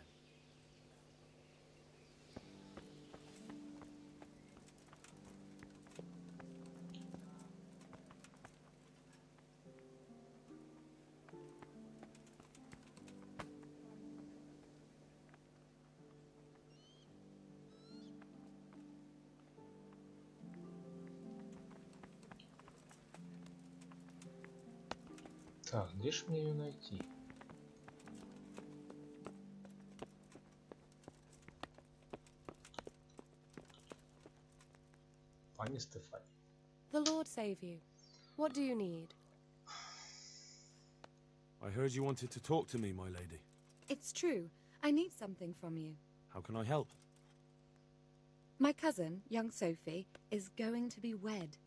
[SPEAKER 1] Так, где ж мне ее найти? Пани Стефани.
[SPEAKER 7] The Lord save you. What do you need?
[SPEAKER 17] I heard you wanted to talk to me, my lady.
[SPEAKER 7] It's true. I need something from you.
[SPEAKER 17] How can I help?
[SPEAKER 7] My cousin, young Sophie, is going to be wed.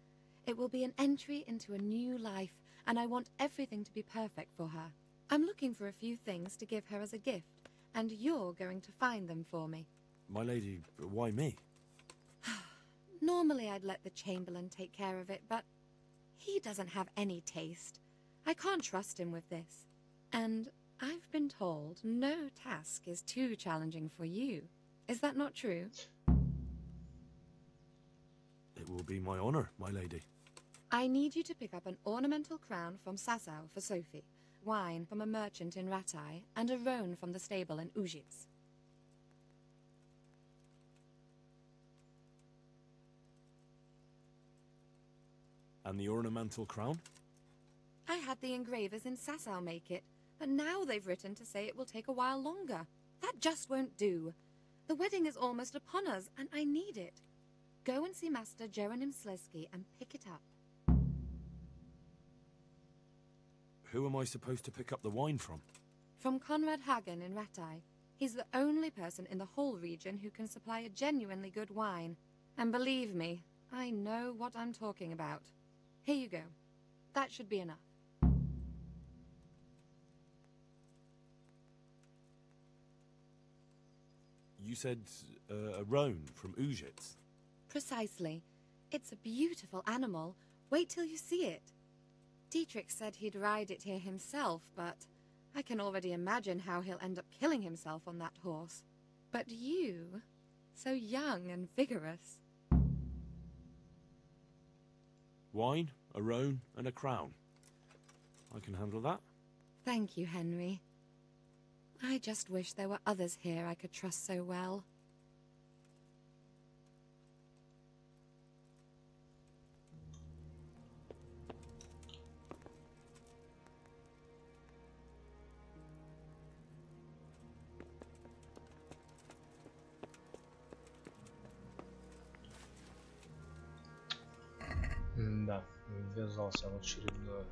[SPEAKER 7] It will be an entry into a new life, and I want everything to be perfect for her. I'm looking for a few things to give her as a gift, and you're going to find them for me.
[SPEAKER 17] My lady, why me?
[SPEAKER 7] Normally I'd let the Chamberlain take care of it, but he doesn't have any taste. I can't trust him with this. And I've been told no task is too challenging for you. Is that not true?
[SPEAKER 17] It will be my honor, my lady.
[SPEAKER 7] I need you to pick up an ornamental crown from Sasau for Sophie, wine from a merchant in Ratai, and a roan from the stable in Ujits.
[SPEAKER 17] And the ornamental crown?
[SPEAKER 7] I had the engravers in Sasau make it, but now they've written to say it will take a while longer. That just won't do. The wedding is almost upon us, and I need it. Go and see Master Jeronim Slesky and pick it up.
[SPEAKER 17] Who am I supposed to pick up the wine from?
[SPEAKER 7] From Conrad Hagen in Ratai. He's the only person in the whole region who can supply a genuinely good wine. And believe me, I know what I'm talking about. Here you go. That should be enough.
[SPEAKER 17] You said a roan from Ujits.
[SPEAKER 7] Precisely. It's a beautiful animal. Wait till you see it. Dietrich said he'd ride it here himself, but I can already imagine how he'll end up killing himself on that horse. But you, so young and vigorous.
[SPEAKER 17] Wine, a roan, and a crown. I can handle that.
[SPEAKER 7] Thank you, Henry. I just wish there were others here I could trust so well.
[SPEAKER 1] Да, ввязался в очередную.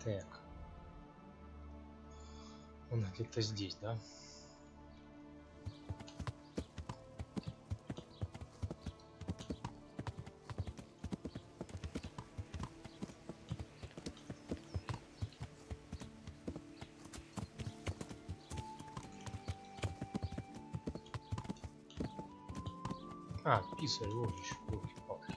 [SPEAKER 1] Так. Он где-то здесь, да? А, писарь, вот еще, елки-палки.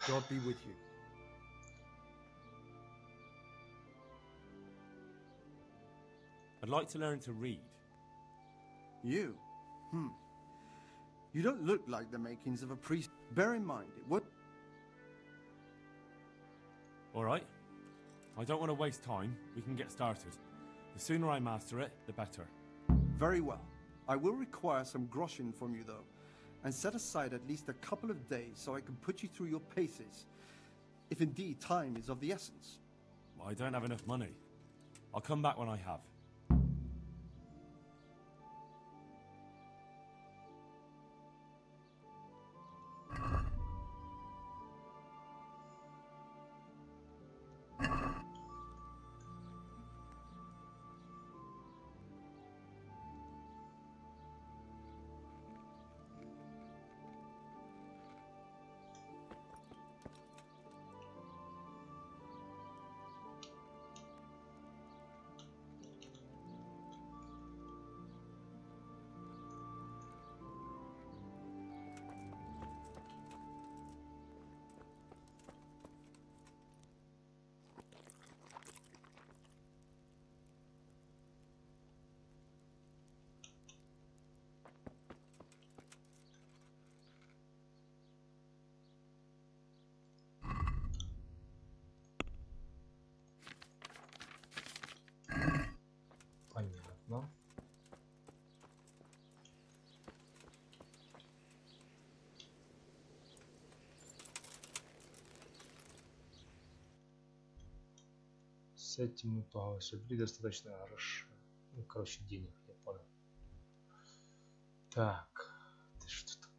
[SPEAKER 14] God be with you.
[SPEAKER 17] I'd like to learn to read.
[SPEAKER 14] You? You don't look like the makings of a priest. Bear in mind, it would...
[SPEAKER 17] All right. I don't want to waste time. We can get started. The sooner I master it, the better.
[SPEAKER 14] Very well. I will require some groschen from you, though, and set aside at least a couple of days so I can put you through your paces, if indeed time is of the essence.
[SPEAKER 17] I don't have enough money. I'll come back when I have.
[SPEAKER 1] Понятно. С этим мы собрали достаточно хорошо. Ну, короче, денег, я понял. Так, это что такое?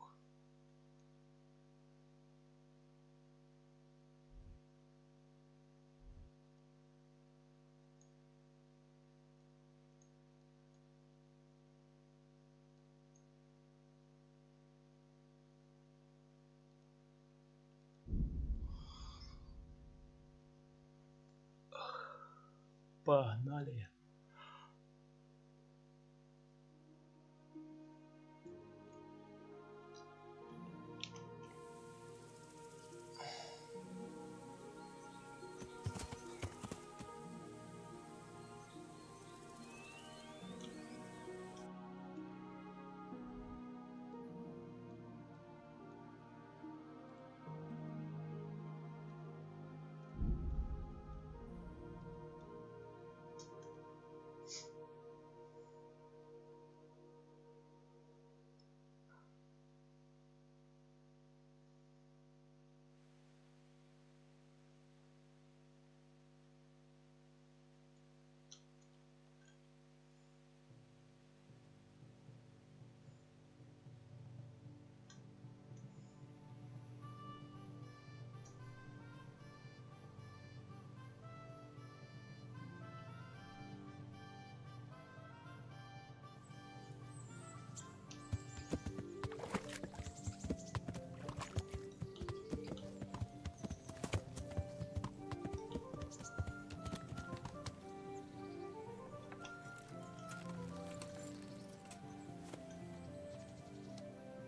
[SPEAKER 1] Погнали.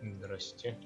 [SPEAKER 1] Здрасте.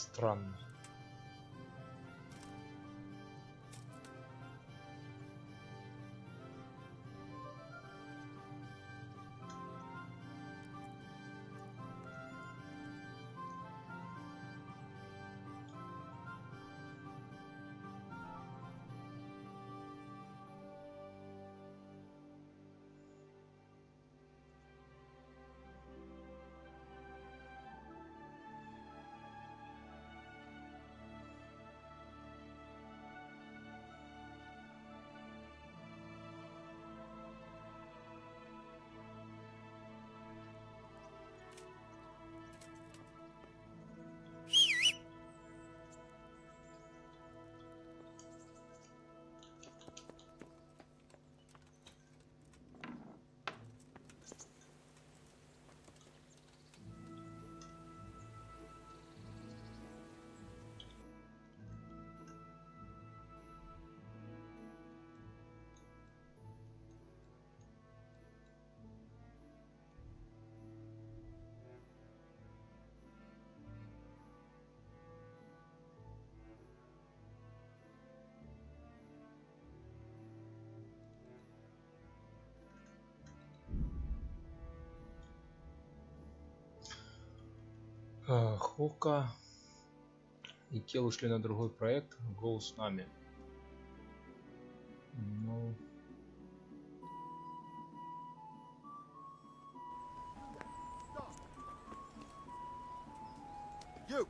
[SPEAKER 1] Странно. Хока и Кел ушли на другой проект. Go с нами. Ну...
[SPEAKER 13] You!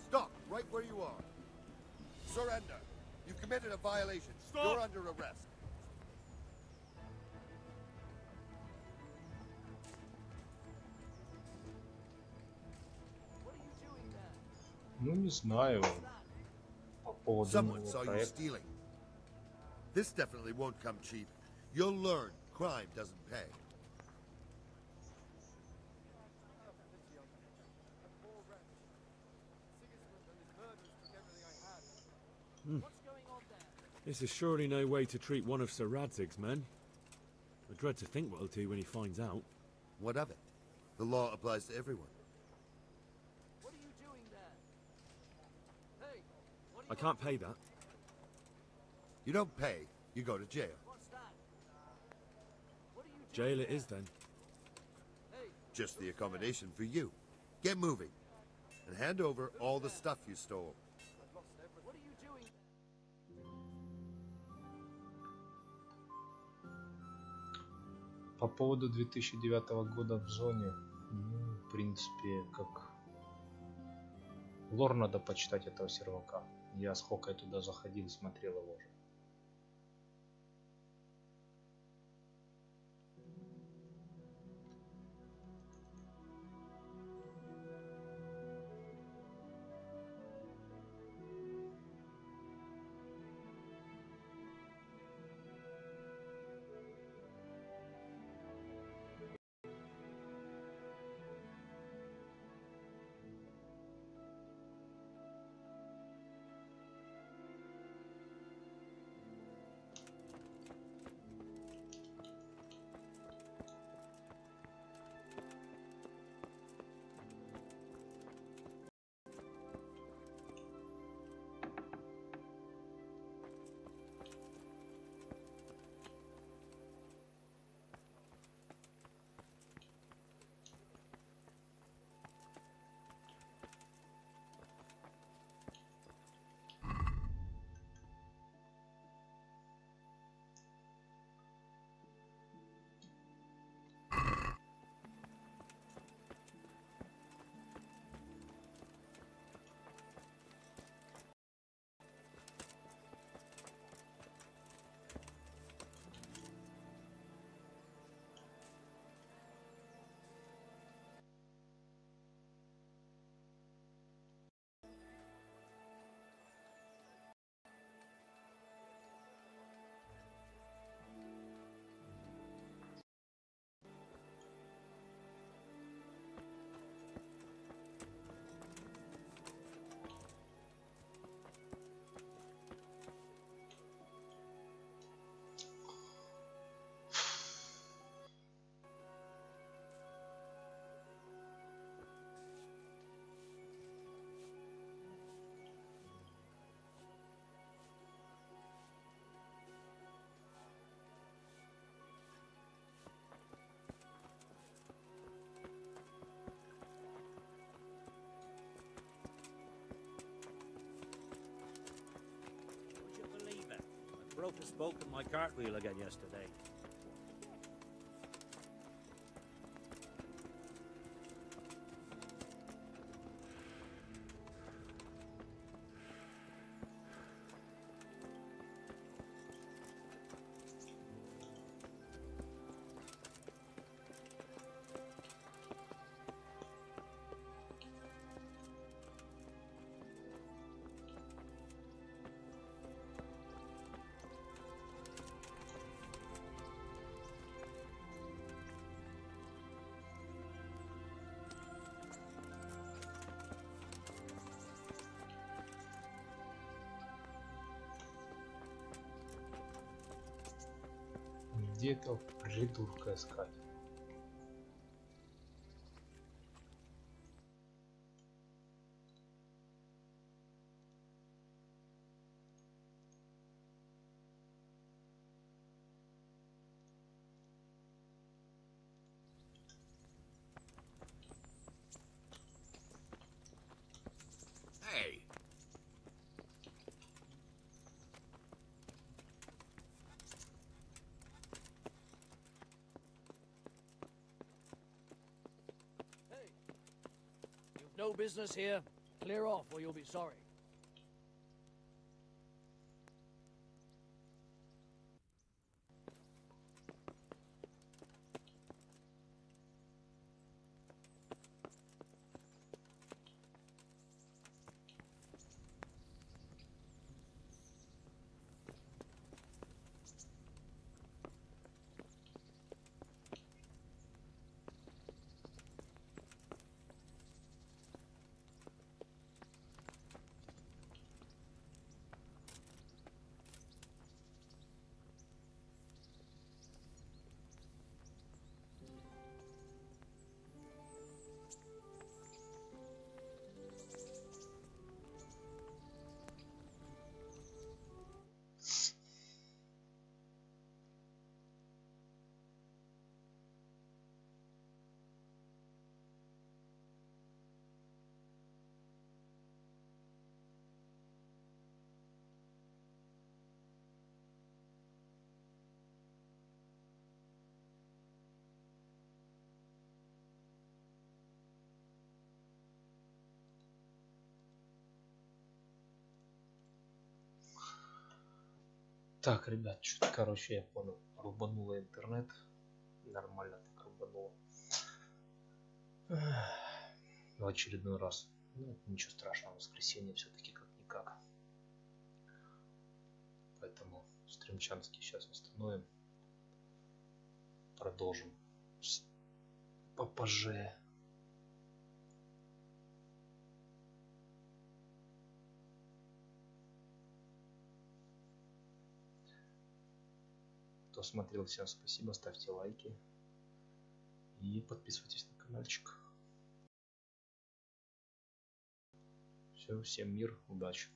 [SPEAKER 13] Stop right where you are. Surrender. You've committed a violation.
[SPEAKER 6] Stop.
[SPEAKER 13] You're under arrest.
[SPEAKER 1] Ну не знаю. По поводу
[SPEAKER 13] Someone
[SPEAKER 1] нового
[SPEAKER 13] saw you
[SPEAKER 1] проекта.
[SPEAKER 13] stealing. This definitely won't come cheap. You'll learn crime doesn't pay.
[SPEAKER 17] This is surely no way to treat one of Sir Radzig's men. I dread to think what he'll do when he finds out.
[SPEAKER 13] What of it? The law applies to everyone.
[SPEAKER 17] I can't pay that.
[SPEAKER 13] You don't pay, you go to jail.
[SPEAKER 17] Jail it is then.
[SPEAKER 13] Just the accommodation for you. Get moving. And hand over all the stuff you stole.
[SPEAKER 1] По поводу 2009 года в зоне, ну, в принципе, как лор надо почитать этого сервака. Я с Хокой туда заходил, смотрел его уже.
[SPEAKER 10] broke a spoke in my cartwheel again yesterday.
[SPEAKER 1] Где это придурка искать?
[SPEAKER 16] Hey.
[SPEAKER 9] No business here. Clear off or you'll be sorry.
[SPEAKER 1] Так, ребят, что-то, короче, я понял. Рубануло интернет. Нормально так рубануло. В очередной раз. Ну, ничего страшного, воскресенье все-таки как-никак. Поэтому стримчанский сейчас остановим. Продолжим с попозже. Кто смотрел, всем спасибо, ставьте лайки и подписывайтесь на каналчик. Все, всем мир, удачи.